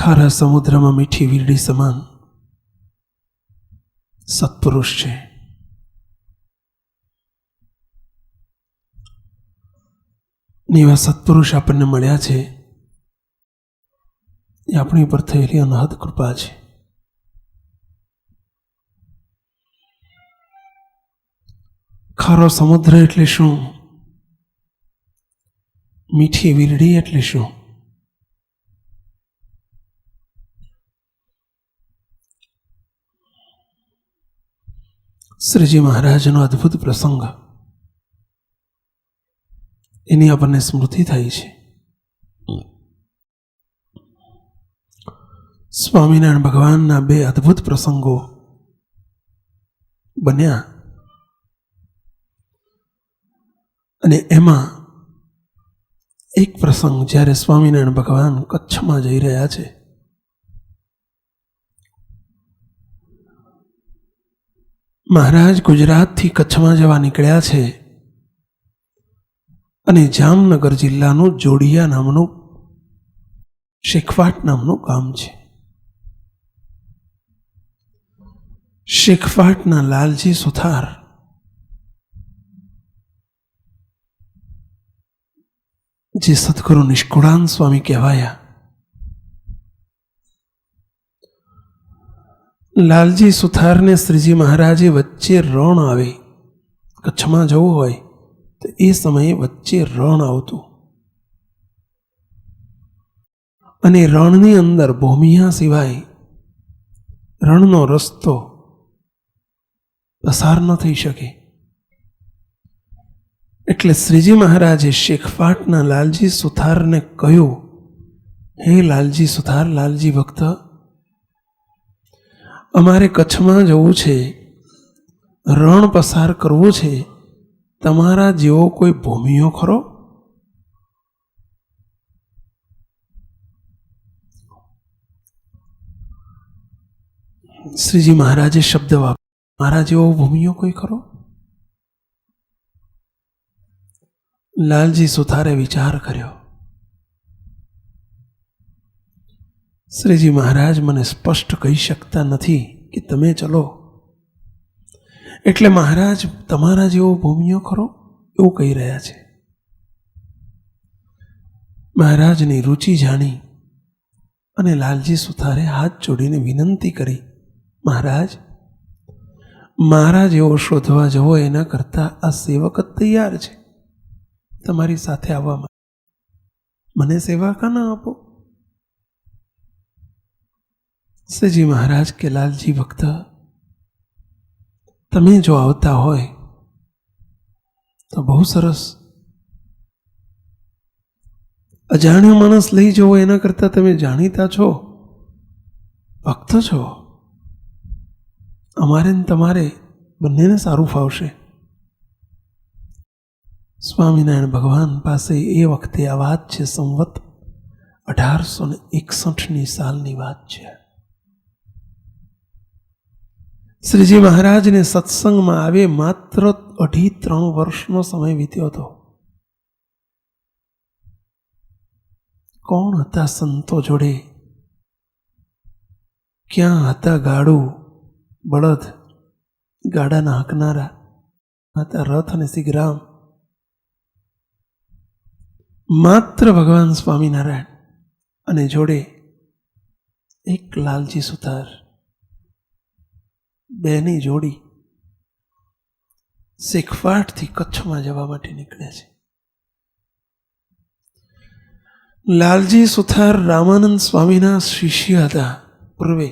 ખારા સમુદ્રમાં મીઠી વીરડી સમાન સત્પુરુષ છે. એવા સત્પુરુષ આપણને મળ્યા છે એ આપણી ઉપર થયેલી અનહદ કૃપા છે. ખારો સમુદ્ર એટલે શું? મીઠી વીરડી એટલે શું? શ્રીજી મહારાજનો અદ્ભુત પ્રસંગ એની આપણને સ્મૃતિ થાય છે. સ્વામિનારાયણ ભગવાનના બે અદ્ભુત પ્રસંગો બન્યા અને એમાં એક પ્રસંગ જ્યારે સ્વામિનારાયણ ભગવાન કચ્છમાં જઈ રહ્યા છે. મહારાજ ગુજરાતથી કચ્છમાં જવા નીકળ્યા છે અને જામનગર જિલ્લાનું જોડિયા નામનું શેખવાટ નામનું ગામ છે. શેખવાટના લાલજી સુથાર જે સદગુરુ નિષ્કુળાન સ્વામી કહેવાયા, લાલજી સુથારને શ્રીજી મહારાજે વચ્ચે રણ આવે, કચ્છમાં જવું હોય તો એ સમયે વચ્ચે રણ આવતું અને રણની અંદર ભૂમિયા સિવાય રણનો રસ્તો પસાર ન થઈ શકે. એટલે શ્રીજી મહારાજે શેખવાટના લાલજી સુથારને કહ્યું, હે લાલજી સુથાર, લાલજી ભક્ત, અમારે કચ્છમાં જવું છે, રણ પસાર કરવું છે, તમારા જેવો કોઈ ભૂમિયો ખરો? શ્રીજી મહારાજે શબ્દ વાપર્યો, મારા જેવો ભૂમિયો કોઈ ખરો? લાલજી સુથારે વિચાર કર્યો, શ્રીજી મહારાજ મને સ્પષ્ટ કહી શકતા નથી કે તમે ચલો, એટલે મહારાજ તમારા જેવો ભૂમિયો ખરો એવું કહી રહ્યા છે. મહારાજની રુચિ જાણી અને લાલજી સુથારે હાથ જોડીને વિનંતી કરી, મહારાજ, મારા જેવો શોધવા જવો એના કરતાં આ સેવક જ તૈયાર છે તમારી સાથે આવવા માટે. મને સેવા કા ના આપો? શ્રીજી મહારાજ કે લાલજી ભક્ત, તમે જો આવતા હોય તો બહુ સરસ. અજાણ્યો માણસ લઈ જવો એના કરતાં તમે જાણીતા છો, ભક્ત છો, અમારે ને તમારે બંનેને સારું ફાવશે. સ્વામિનારાયણ ભગવાન પાસે એ વખતે આ વાત છે, સંવત 1861ની સાલની વાત છે. શ્રીજી મહારાજને સત્સંગમાં આવે માત્ર 2.5-3 વર્ષનો સમય વીત્યો હતો. કોણ હતા સંતો જોડે? ક્યાં હતા ગાડું બળદ, ગાડાના હાંકનારા? હતા રથ અને સિગરામ. માત્ર ભગવાન સ્વામિનારાયણ અને જોડે એક લાલજી સુથાર, બેની જોડી શેખવાટથી કચ્છમાં જવા માટે નીકળે છે. લાલજી સુથાર રામાનંદ સ્વામીના શિષ્ય હતા. પૂર્વે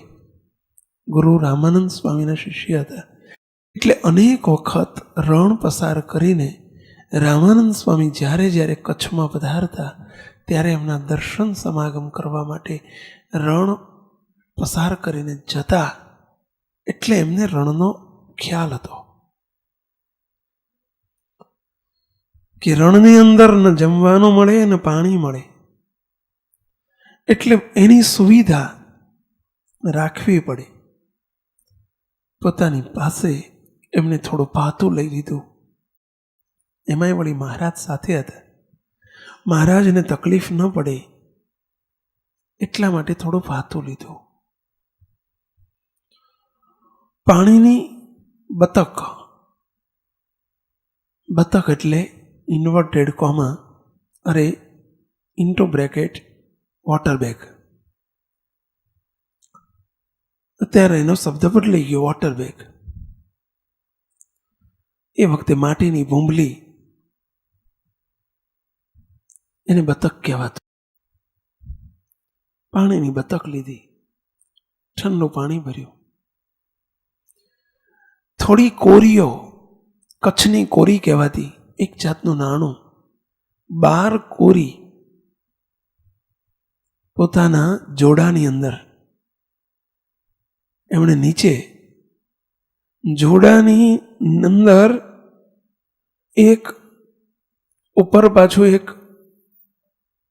ગુરુ રામાનંદ સ્વામીના શિષ્ય હતા. એટલે અનેક વખત રણ પસાર કરીને રામાનંદ સ્વામી જ્યારે જ્યારે કચ્છમાં પધારતા ત્યારે એમના દર્શન સમાગમ કરવા માટે રણ પસાર કરીને જતા. એટલે એમને રણનો ખ્યાલ હતો કે રણની અંદર ન જમવાનું મળે ને પાણી મળે, એટલે એની સુવિધા રાખવી પડે. પોતાની પાસે એમને થોડું પાતું લઈ લીધું. એમાંય વળી મહારાજ સાથે હતા. મહારાજને તકલીફ ન પડે એટલા માટે થોડું ભાતું લીધું. પાણીની બતક, બતક એટલે ઇન્વર્ટેડ કોમા અરે ઇન્ટુ બ્રેકેટ વોટર બેગ. અત્યારે એનો શબ્દ બદલાઈ ગયો, વોટર બેગ. એ વખતે માટીની ભૂંભલી, એને બતક કહેવાતું. પાણીની બતક લીધી, ઠંડુ પાણી ભર્યું. થોડી કોરીઓ, કચ્છની કોરી કહેવાતી એક જાતનું નાણું, 12 કોરી પોતાના જોડાની અંદર, એમણે નીચે જોડાની અંદર એક ઉપર પાછું એક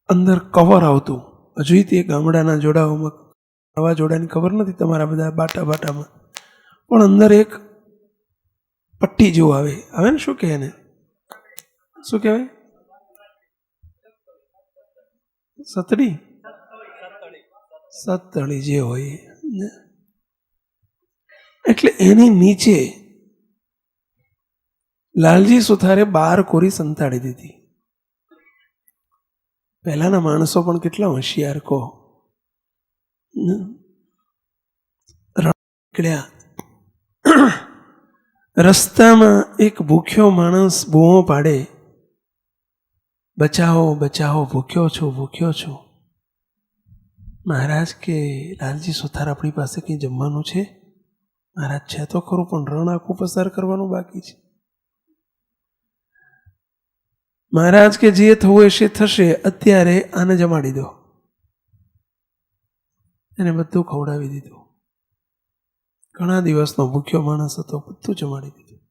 અંદર કવર આવતું. હજુ તે ગામડાના જોડાઓમાં આવા જોડાની ખબર નથી તમારા બધા બાટા બાટામાં, પણ અંદર એક પટ્ટી જેવું આવે ને, શું કહે એને, શું કહેવાય, સતડી, સતળી જે હોય. એટલે એની નીચે લાલજી સુથારે 12 કોરી સંતાડી દીધી. પહેલાના માણસો પણ કેટલા હોશિયાર કહો. નીકળ્યા, રસ્તામાં એક ભૂખ્યો માણસ બૂમો પાડે, બચાવો બચાવો, ભૂખ્યો છું ભૂખ્યો છું. મહારાજ કે લાલજી સુથાર આપણી પાસે કંઈ જમવાનું છે? મહારાજ છે તો ખરું, પણ રણ આખું પસાર કરવાનું બાકી છે. મહારાજ કે જે થવું હશે થશે, અત્યારે આને જમાડી દો. એને બધું ખવડાવી દીધું. ઘણા દિવસનો ભૂખ્યો માણસ હતો, બધું જમાડી દીધું.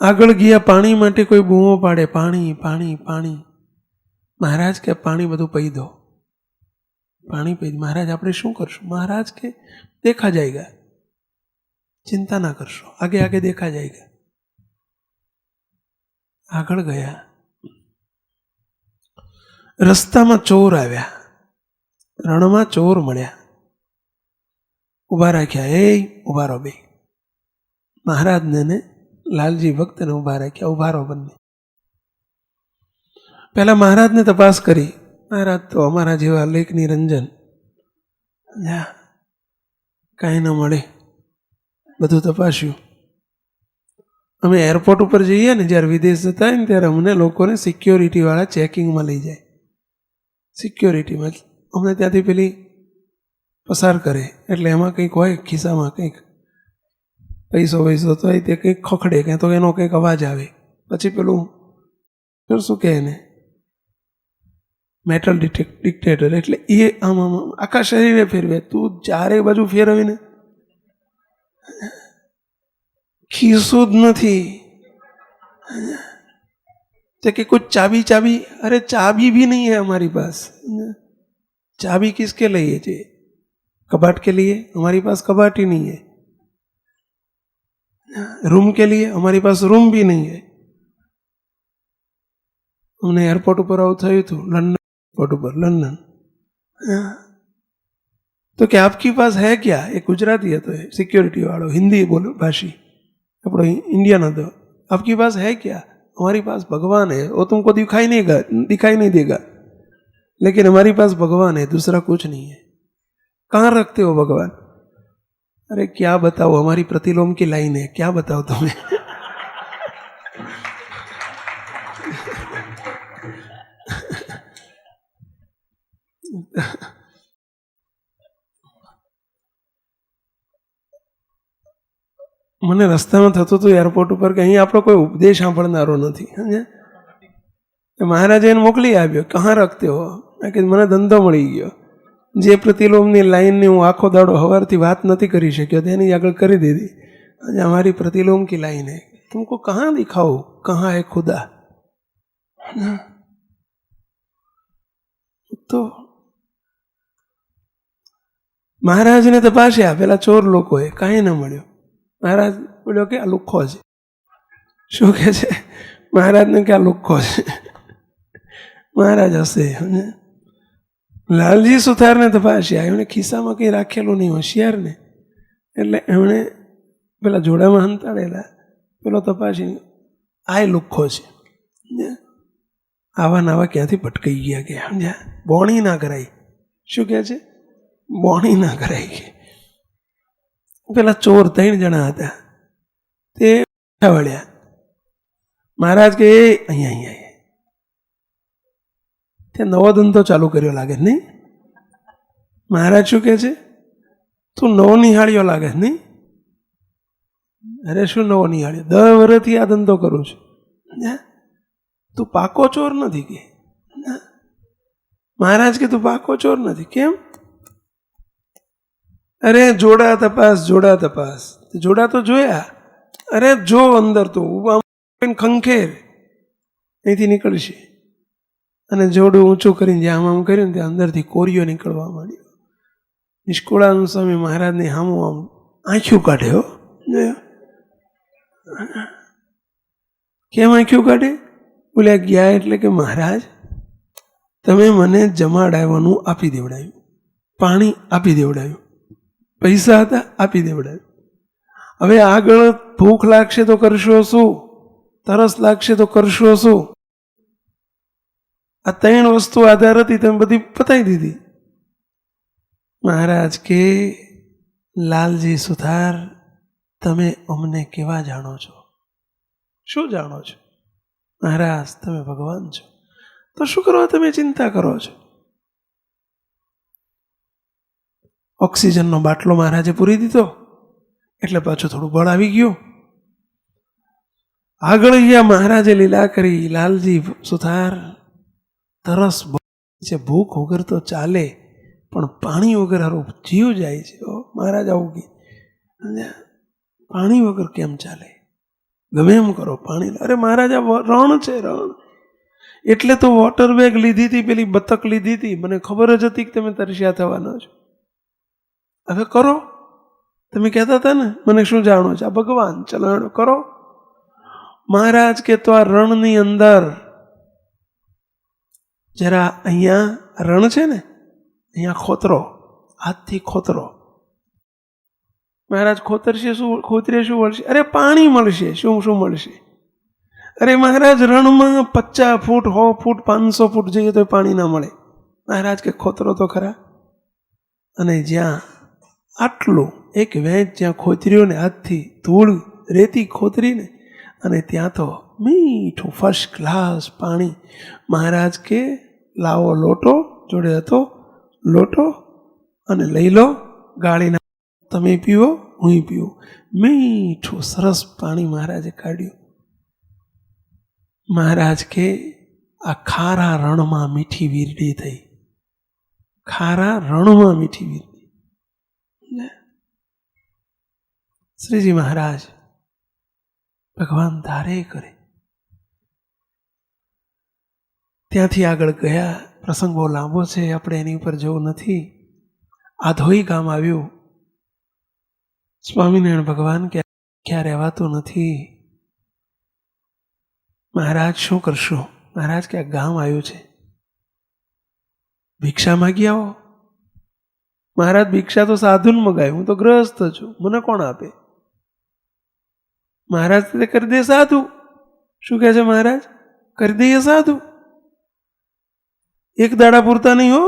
આગળ ગયા, પાણી માટે કોઈ બૂમો પાડે, પાણી પાણી પાણી. મહારાજ કે પાણી બધું પી દો, પાણી પી. મહારાજ આપણે શું કરશું? મહારાજ કે દેખા જાયગા, ચિંતા ના કરશો, આગે આગે દેખા જાયગા. આગળ ગયા, રસ્તામાં ચોર આવ્યા, રણમાં ચોર મળ્યા. ઊભા રાખ્યા, એ ઊભા રહો બે. મહારાજને ને લાલજી ભક્તને ઊભા રાખ્યા, ઊભા રહો બંને. પહેલા મહારાજને તપાસ કરી. મહારાજ તો અમારા જેવા લેખ નિરંજન, કાંઈ ન મળે. બધું તપાસ્યું. અમે એરપોર્ટ ઉપર જઈએ ને, જ્યારે વિદેશ જતા હોય ને, ત્યારે અમને લોકોને સિક્યોરિટીવાળા ચેકિંગમાં લઈ જાય. સિક્યોરિટીમાં અમને ત્યાંથી પેલી પસાર કરે, એટલે એમાં કંઈક હોય ખિસ્સામાં, કંઈક પૈસો વૈસો તો હોય, તે કંઈક ખખડે, ક્યાં તો એનો કંઈક અવાજ આવે. પછી પેલું શું કહે એને, મેટલ ડિટેક્ટર, એટલે એ આમ આમ આખા શરીરે ફેરવે. તું ચારે બાજુ ફેરવીને ખિસ્સું જ નથી. तो कि कुछ चाबी चाबी, अरे चाबी भी नहीं है हमारी पास. चाबी किसके लिए थे? कबाट के लिए? हमारी पास कबाट ही नहीं है. रूम के लिए? हमारी पास रूम भी नहीं है. हमने एयरपोर्ट पर आવું થયું હતું, लंदन एयरपोर्ट पर, लंदन. तो क्या आपके पास है क्या? एक गुजराती है, तो सिक्योरिटी वालों, हिंदी बोलो भाषी, अपना इंडियन હતો. आपके पास है क्या? हमारी पास भगवान है, वो तुमको दिखाई नहीं देगा, लेकिन हमारी पास भगवान है, दूसरा कुछ नहीं है. कहाँ रखते हो भगवान? अरे क्या बताओ, हमारी प्रतिलोम की लाइन है, क्या बताओ तुम्हें. મને રસ્તામાં થતું હતું એરપોર્ટ ઉપર કે અહીં આપણો કોઈ ઉપદેશ સાંભળનારો નથી. મહારાજે એને મોકલી આપ્યો, કહાં રખતે હો? કે મને ધંધો મળી ગયો. જે પ્રતિલોમની લાઈનની હું આખો દાડો સવારથી વાત નથી કરી શક્યો, તેની આગળ કરી દીધી. અમારી પ્રતિલોમ કી લાઈન હે, તુમકો કહાં દિખાઓ કહાં હે ખુદા. તો મહારાજને તપાસ્યા પેલા ચોર લોકોએ, કાંઈ ન મળ્યો. મહારાજ બોલ્યો કે આ લુખ્ખો છે. શું કે છે? મહારાજને કે આ લુખ્ખો છે. મહારાજ હશે. લાલજી સુથારને તપાસ્યા. એમણે ખિસ્સામાં કંઈ રાખેલું નહીં, હોશિયાર ને, એટલે એમણે પેલા જોડામાં હંતાડેલા, પેલો તપાસી આ લુખ્ખો છે, આવા નાવા ક્યાંથી ભટકાઈ ગયા કે સમજ્યા. બોણી ના કરાય. શું કહે છે? બોણી ના કરાય કે. પેલા ચોર 3 જણા હતા, તે વળ્યા. મહારાજ કે અહીંયા અહીંયા ત્યાં નવો ધંધો ચાલુ કર્યો લાગે નહીં? મહારાજ શું કહે છે? તું નવો નિહાળ્યો લાગે નહીં? અરે શું નવો નિહાળ્યો? 10 વર્ષથી આ ધંધો કરું છું. તું પાકો ચોર નથી કે? મહારાજ કે તું પાકો ચોર નથી. કેમ? અરે જોડા તપાસ, જોડા તપાસ. જોડા તો જોયા. અરે જો અંદર તો ખંખેર અહીંથી નીકળશે. અને જોડું ઊંચું કરીને જે આમ કર્યું ને ત્યાં અંદરથી કોરિયો નીકળવા માંડ્યો. નિષ્કુળાનંદ સ્વામી મહારાજની સામું આમ આંખ્યું કાઢ્યો. કેમ આંખ્યું કાઢે? બોલ્યા ગયા એટલે કે મહારાજ તમે મને જમાડાવવાનું આપી દેવડાવ્યું, પાણી આપી દેવડાવ્યું, પૈસા હતા આપી દેવડાવ્યું. હવે આગળ ભૂખ લાગશે તો કરશો શું? તરસ લાગશે તો કરશો શું? આ 3 વસ્તુ આધાર હતી, તમે બધી પતાવી દીધી. મહારાજ કે લાલજી સુથાર તમે અમને કેવા જાણો છો? શું જાણો છો? મહારાજ તમે ભગવાન છો, તો શું કરવા તમે ચિંતા કરો છો? ઓક્સિજનનો બાટલો મહારાજે પૂરી દીધો એટલે પાછું થોડું બળ આવી ગયું. આગળ ગયા, મહારાજે લીલા કરી. લાલજી સુથાર તરસ છે, ભૂખ વગર તો ચાલે પણ પાણી વગર હારું જીવ જાય છે. મહારાજ આવું કે પાણી વગર કેમ ચાલે? ગમે એમ કરો પાણી. અરે મહારાજ આ રણ છે, રણ. એટલે તો વોટર બેગ લીધી હતી, પેલી બતક લીધી હતી. મને ખબર જ હતી કે તમે તરસ્યા થવાના છો. હવે કરો. તમે કહેતા હતા ને મને શું જાણો છો? આ ભગવાન, ચલો કરો. મહારાજ કે તો આ રણની અંદર જરા અહીંયા રણ છે ને, અહીંયા ખોતરો, હાથથી ખોતરો. મહારાજ ખોતરશે શું? ખોતરે શું મળશે? અરે પાણી મળશે. શું શું મળશે? અરે મહારાજ રણમાં 50 ફૂટ 100 ફૂટ 500 ફૂટ જઈએ તો પાણી ના મળે. મહારાજ કે ખોતરો તો ખરા. અને જ્યાં આટલું એક વેચ જ્યાં ખોતર્યો ને, હાથથી ધૂળ રેતી ખોતરીને, અને ત્યાં તો મીઠું ફર્સ્ટ ક્લાસ પાણી. મહારાજ કે લાવો લોટો, જોડે હતો લોટો, અને લઈ લો ગાળીના, તમે પીવો હું પીવું. મીઠું સરસ પાણી મહારાજે કાઢ્યું. મહારાજ કે આ ખારા રણમાં મીઠી વીરડી થઈ. ખારા રણમાં મીઠી વીરડી. શ્રીજી મહારાજ ભગવાન ધારે કરે. ત્યાંથી આગળ ગયા. પ્રસંગ બહુ લાંબો છે, આપણે એની ઉપર જવું નથી. આધોઈ ગામ આવ્યું. સ્વામિનારાયણ ભગવાન કે ક્યાં રહેવાતું નથી. મહારાજ શું કરશો? મહારાજ કે આ ગામ આવ્યું છે, ભિક્ષા માગી આવો. મહારાજ ભિક્ષા તો સાધુને મગાય, હું તો ગ્રહસ્થ છું, મને કોણ આપે? મહારાજ તે કરી દે સાધુ. શું કહે છે મહારાજ? કરી દઈએ સાધુ. એક દાડા પૂરતા નહીં હો,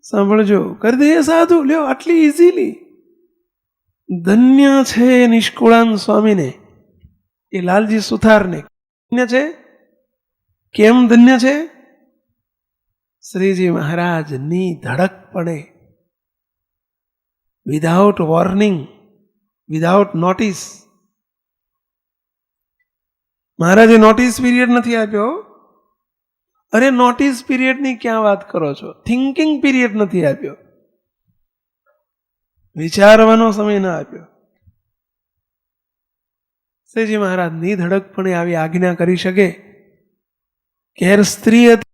સાંભળજો. કરી દઈએ સાધુ. લ્યો, આટલી ઇઝીલી. ધન્ય છે નિષ્કુળાનંદ સ્વામીને, એ લાલજી સુથારને. ધન્ય છે. કેમ ધન્ય છે? શ્રીજી મહારાજની ધડક પડે. Without warning, without notice. મહારાજે નોટિસ પીરિયડ નથી આપ્યો. અરે નોટિસ પીરિયડની ક્યાં વાત કરો છો? થિંકિંગ પીરિયડ નથી આપ્યો. વિચારવાનો સમય ના આપ્યો. શ્રીજી મહારાજ નિધડકપણે આવી આજ્ઞા કરી શકે. ઘેર સ્ત્રી હતી,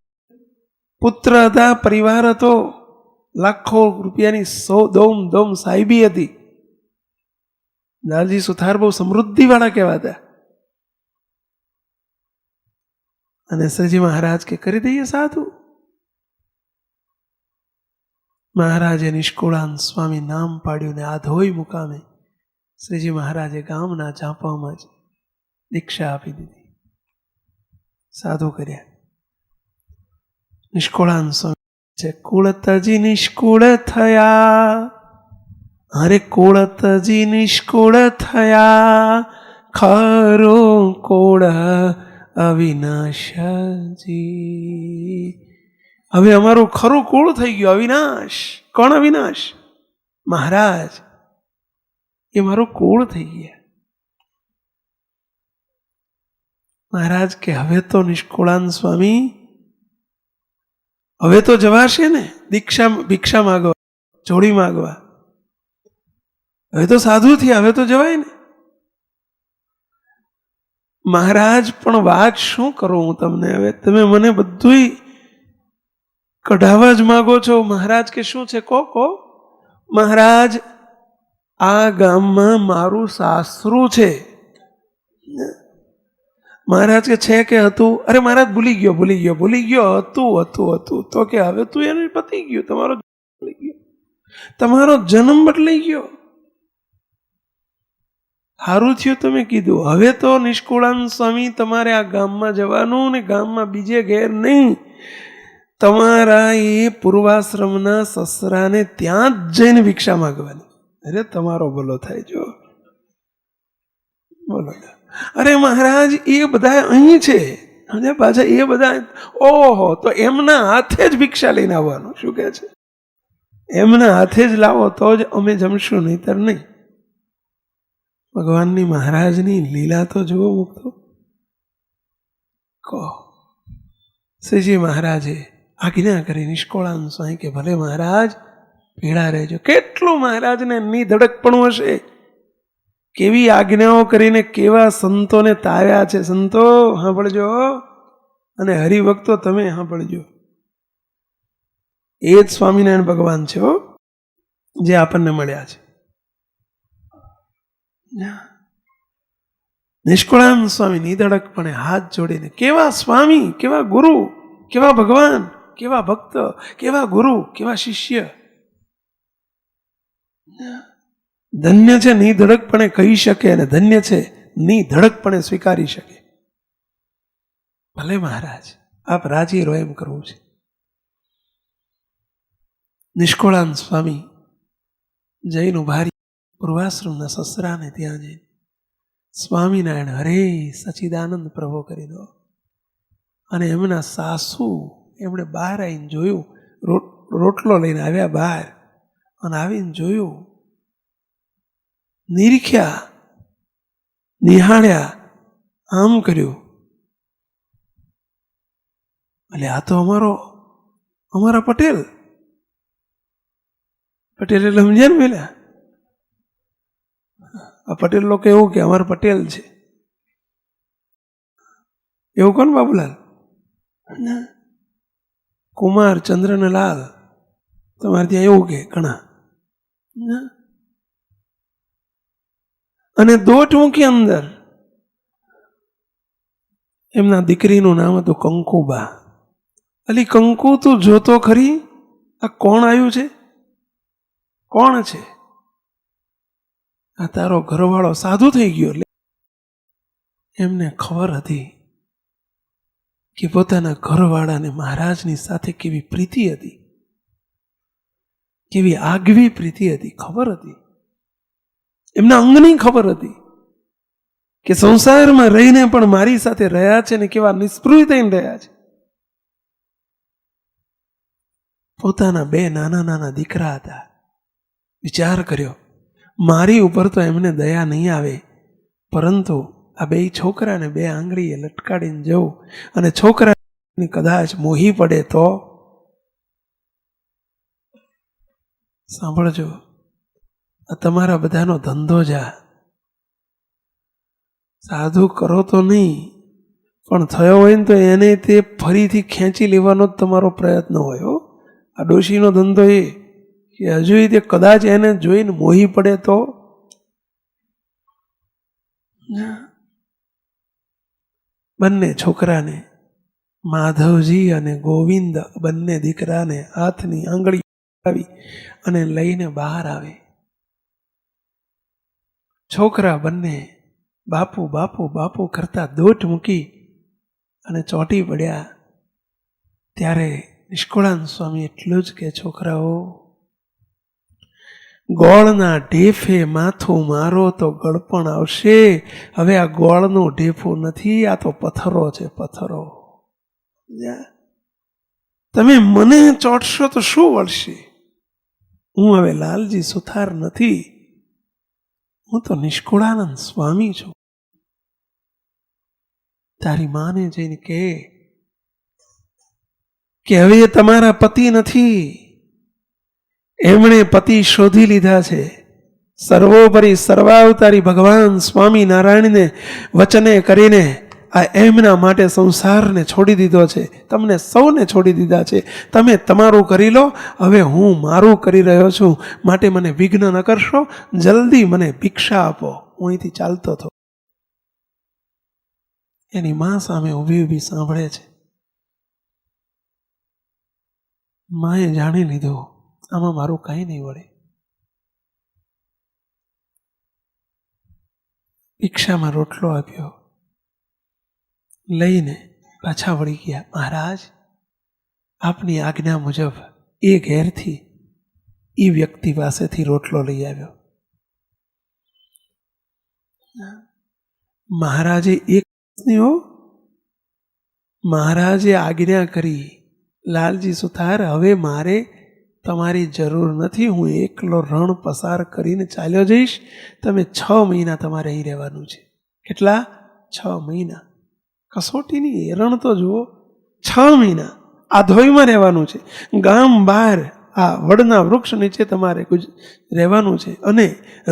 પુત્ર હતા, પરિવાર હતો, લાખો રૂપિયાની દોમ સાહેબી હતી. લાલજી સુથાર બહુ સમૃદ્ધિ વાળા કહેવાતા. અને શ્રીજી મહારાજ કે કરી દઈએ સાધુ. મહારાજે નિષ્કુળાનંદ સ્વામી નામ પાડ્યું ને આધોઈ મુકામે શ્રીજી મહારાજે ગામના ઝાંપામાં જ દીક્ષા આપી દીધી, સાધુ કર્યા. નિષ્કુળાનંદ સ્વામી છે કુળતજી નિષ્કુળ થયા, અરે કુળતજી નિષ્કુળ થયા, ખરો કુળ અવિનાશજી. હવે અમારું ખરું કુળ થઈ ગયું અવિનાશ. કોણ અવિનાશ? મહારાજ. એ મારું કુળ થઈ ગયા. મહારાજ કે હવે તો નિષ્કુળાનંદ સ્વામી હવે તો જવાશે ને ભિક્ષા માગવા, જોડી માગવા. હવે તો સાધુ થયા, હવે તો જવાય ને. મહારાજ પણ વાત શું કરું હું તમને, હવે તમે મને બધું કઢાવા જ માગો છો. મહારાજ કે શું છે કહો. મહારાજ આ ગામમાં મારું સાસરું છે. મહારાજ કે છે કે હતું? અરે મહારાજ ભૂલી ગયો હતું. તો કે હવે તું એને પતી ગયું, તમારો બદલાઈ ગયો, તમારો જન્મ બદલાઈ ગયો. સારું થયું તમે કીધું. હવે તો નિષ્કુળાનંદ સ્વામી તમારે આ ગામમાં જવાનું ને ગામમાં બીજે ઘેર નહીં, તમારા એ પૂર્વાશ્રમના સસરાને ત્યાં જ જઈને ભિક્ષા માગવાની. અરે તમારો ભલો થાય જો. બોલો. અરે મહારાજ એ બધા અહીં છે અને પાછા એ બધા, ઓહો, તો એમના હાથે જ ભિક્ષા લઈને આવવાનું. શું કહે છે? એમના હાથે જ લાવો તો જ અમે જમશું, નહીતર નહીં. ભગવાનની મહારાજની લીલા તો જુઓ મુક્તો. કહો. શ્રીજી મહારાજે આજ્ઞા કરી નિષ્કુળાનંદ સ્વામી કે ભલે મહારાજ ભેળા રહેજો. કેટલું મહારાજને નિધડકપણું હશે, કેવી આજ્ઞાઓ કરીને કેવા સંતોને તાર્યા છે. સંતો સાંભળજો અને હરિભક્તો તમે સાંભળજો. એ જ સ્વામિનારાયણ ભગવાન છે જે આપણને મળ્યા છે. નિષ્કુળાનંદ સ્વામી નિધડકપણે હાથ જોડીને, કેવા સ્વામી, કેવા ગુરુ, કેવા ભગવાન, કેવા ભક્ત, કેવા ગુરુ, કેવા શિષ્ય. ધન્ય છે નિધડકપણે કહી શકે અને ધન્ય છે નિધડકપણે સ્વીકારી શકે. ભલે મહારાજ આપ રાજી રહો એમ કરવું છે. નિષ્કુળાનંદ સ્વામી જૈન ઉભારી પૂર્વાશ્રમના સસરાને ત્યાં જઈને સ્વામિનારાયણ હરે સચિદાનંદ પ્રભો કરી દો. અને એમના સાસુ એમણે બહાર આવીને જોયું, રોટલો લઈને આવ્યા બહાર, અને આવીને જોયું, નિરીખ્યા, નિહાળ્યા, આમ કર્યું. એટલે આ તો અમારા પટેલ એટલે સમજ્યા ને પેલા. આ પટેલ લોકો એવું કે અમારા પટેલ છે એવું. કોણ બાબુલાલ? કુમાર ચંદ્રનલાલ તમારે ત્યાં એવું કે ઘણા. અને દોટ મૂકી અંદર. એમના દીકરીનું નામ હતું કંકુબા. અલી કંકુ, તું જોતો ખરી આ કોણ આવ્યું છે? કોણ છે? આ તારો ઘરવાળો સાધુ થઈ ગયો. એટલે એમને ખબર હતી કે પોતાના ઘરવાળાને મહારાજની સાથે કેવી પ્રીતિ હતી, કેવી આગવી પ્રીતિ હતી. ખબર હતી, એમના અંગની ખબર હતી કે સંસારમાં રહીને પણ મારી સાથે રહ્યા છે ને કેવા નિસ્પૃહ થઈને રહ્યા છે. પોતાના બે નાના નાના દીકરા હતા. વિચાર કર્યો, મારી ઉપર તો એમને દયા નહીં આવે, પરંતુ આ બે છોકરાને બે આંગળીએ લટકાડીને જવું અને છોકરાને કદાચ મોહી પડે તો. સાંભળજો, આ તમારા બધાનો ધંધો જા. સાધુ કરો તો નહીં, પણ થયો હોય ને તો એને તે ફરીથી ખેંચી લેવાનો જ તમારો પ્રયત્ન હોય. આ ડોશીનો ધંધો એ કે હજુ તે કદાચ એને જોઈને મોહી પડે તો. બંને છોકરાને, માધવજી અને ગોવિંદ, બંને દીકરાને હાથની આંગળી આવી અને લઈને બહાર આવે. છોકરા બંને બાપુ બાપુ બાપુ કરતા દોટ મૂકી અને ચોંટી પડ્યા. ત્યારે નિષ્કુળાનંદ સ્વામી એટલું જ કે, છોકરાઓ, ગોળના ઢેફે માથું મારો તો ગળપણ આવશે. હવે આ ગોળનું ઢેફું નથી, આ તો પથ્થરો છે, પથ્થરો. તમે મને ચોટશો તો શું વળશે? હું હવે લાલજી સુથાર નથી, હું તો નિષ્કુળાનંદ સ્વામી છું. તારી માને જઈને કે હવે તમારા પતિ નથી, એમણે પતિ શોધી લીધા છે. સર્વોપરી સર્વાવતારી ભગવાન સ્વામી નારાયણને વચને કરીને આ એમના માટે સંસારને છોડી દીધો છે, તમને સૌને છોડી દીધા છે. તમે તમારું કરી લો, હવે હું મારું કરી રહ્યો છું, માટે મને વિઘ્ન ન કરશો. જલ્દી મને ભિક્ષા આપો, હું અહીંથી ચાલતો હતો. એની મા સામે ઊભી ઊભી સાંભળે છે. માએ જાણી લીધું, આમાં મારું કાંઈ નહીં વળે. ભિક્ષામાં રોટલો આપ્યો, લઈને પાછા વળી ગયા. મહારાજ, આપની આજ્ઞા મુજબ એ ઘેરથી એ વ્યક્તિ પાસેથી રોટલો લઈ આવ્યો. મહારાજે એક મહારાજે આજ્ઞા કરી, લાલજી સુથાર, હવે મારે તમારી જરૂર નથી, હું એકલો રણ પસાર કરીને ચાલ્યો જઈશ. તમે 6 મહિના તમારે અહીં રહેવાનું છે. કેટલા? 6 મહિના. કસોટીની રણ તો જુઓ, 6 મહિના આધોઈમાં રહેવાનું છે. ગામ બહાર આ વડના વૃક્ષ નીચે તમારે રહેવાનું છે, અને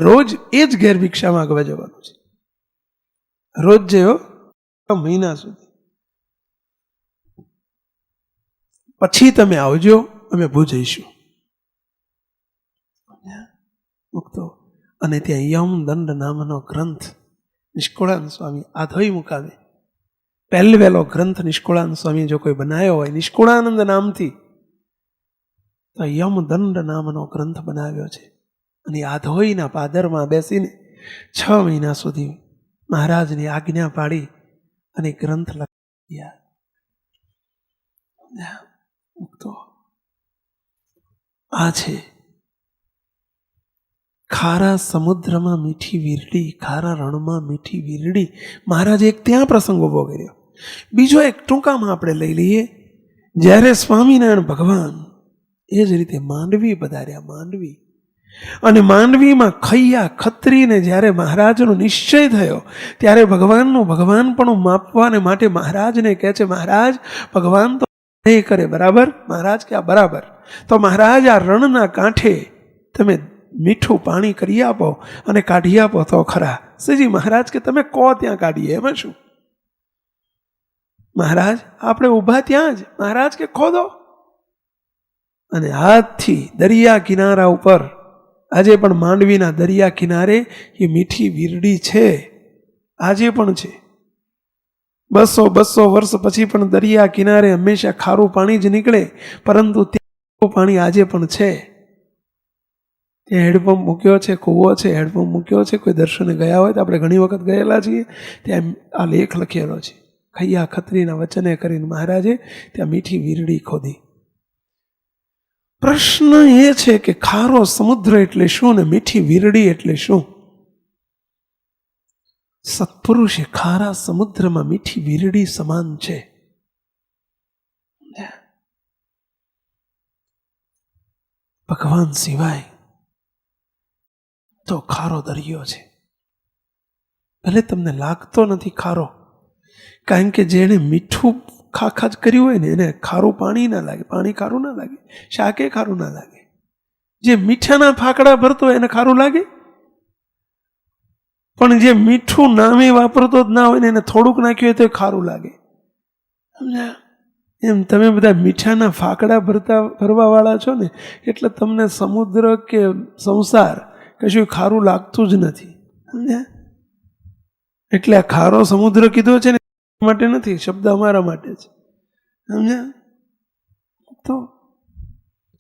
રોજ એ જ ઘેર ભિક્ષા માંગવા જવાનું છે. રોજ જેવો 6 મહિના સુધી. પછી તમે આવજો, અમે ભૂજ જઈશું. મુક્તો. અને ત્યાં યમદંડ નામનો ગ્રંથ નિષ્કુળાનંદ સ્વામી આધોઈ મુકામે પહેલો ગ્રંથ નિષ્કુળાનંદ સ્વામી જો કોઈ બનાવ્યો હોય નિષ્કુળાનંદ નામથી, તો યમદંડ નામનો ગ્રંથ બનાવ્યો છે. અને આધોઈના પાદરમાં બેસીને 6 મહિના સુધી મહારાજની આજ્ઞા પાડી અને ગ્રંથ લખ્યા. મુક્તો. આ છે ખારા સમુદ્રમાં મીઠી વીરડી, ખારા રણમાં મીઠી વીરડી. મહારાજે એક ત્યાં પ્રસંગ ઉભો કર્યો. બીજો એક ટૂંકામાં આપણે લઈ લઈએ. જ્યારે સ્વામિનારાયણ ભગવાન એ જ રીતે માંડવી પધાર્યા, માંડવી, અને માંડવીમાં ખૈયા ખત્રીને જ્યારે મહારાજનો નિશ્ચય થયો, ત્યારે ભગવાનનું ભગવાનપણું માપવાને માટે મહારાજને કહે છે, મહારાજ, ભગવાન તો એ કરે બરાબર. મહારાજ કે આ બરાબર. તો મહારાજ, આ રણના કાંઠે તમે મીઠું પાણી કરી આપો અને કાઢી આપો તો ખરા. શ્રીજી મહારાજ કે તમે કહો ત્યાં કાઢીએ, એમાં શું? મહારાજ, આપણે ઊભા ત્યાં જ. મહારાજ કે ખોદો. અને હાથથી દરિયા કિનારા ઉપર, આજે પણ માંડવીના દરિયા કિનારે એ મીઠી વીરડી છે, આજે પણ છે. 200 વર્ષ પછી પણ દરિયા કિનારે હંમેશા ખારું પાણી જ નીકળે, પરંતુ ત્યાં પાણી આજે પણ છે. ત્યાં હેડપંપ મૂક્યો છે, કૂવો છે, હેડપંપ મૂક્યો છે. કોઈ દર્શને ગયા હોય તો આપણે ઘણી વખત ગયેલા છીએ. ત્યાં આ લેખ લખેલો છે. ખૈયા ખત્રીના વચને કરીને મહારાજે ત્યાં મીઠી વીરડી ખોદી. પ્રશ્ન એ છે કે ખારો સમુદ્ર એટલે શું ને મીઠી વીરડી એટલે શું? સત્પુરુષે ખારા સમુદ્રમાં મીઠી વીરડી સમાન છે. ભગવાન સિવાય તો ખારો દરિયો છે. ભલે તમને લાગતો નથી ખારો, કારણ કે જેણે મીઠું ખાખા જ કર્યું હોય ને એને ખારું પાણી ના લાગે, પાણી ખારું ના લાગે, શાકે ખારું ના લાગે. જે મીઠાના ફાકડા ભરતો હોય એને ખારું લાગે, પણ જે મીઠું નામે વાપરતો જ ના હોય ને એને થોડુંક નાખ્યું હોય તો ખારું લાગે. સમજ્યા? એમ તમે બધા મીઠાના ફાકડા ભરવા વાળા છો ને, એટલે તમને સમુદ્ર કે સંસાર કશું ખારું લાગતું જ નથી. સમજ્યા? એટલે આ ખારો સમુદ્ર કીધો છે ને માટે નથી, શબ્દ અમારા માટે છે. સમજ્યા? તો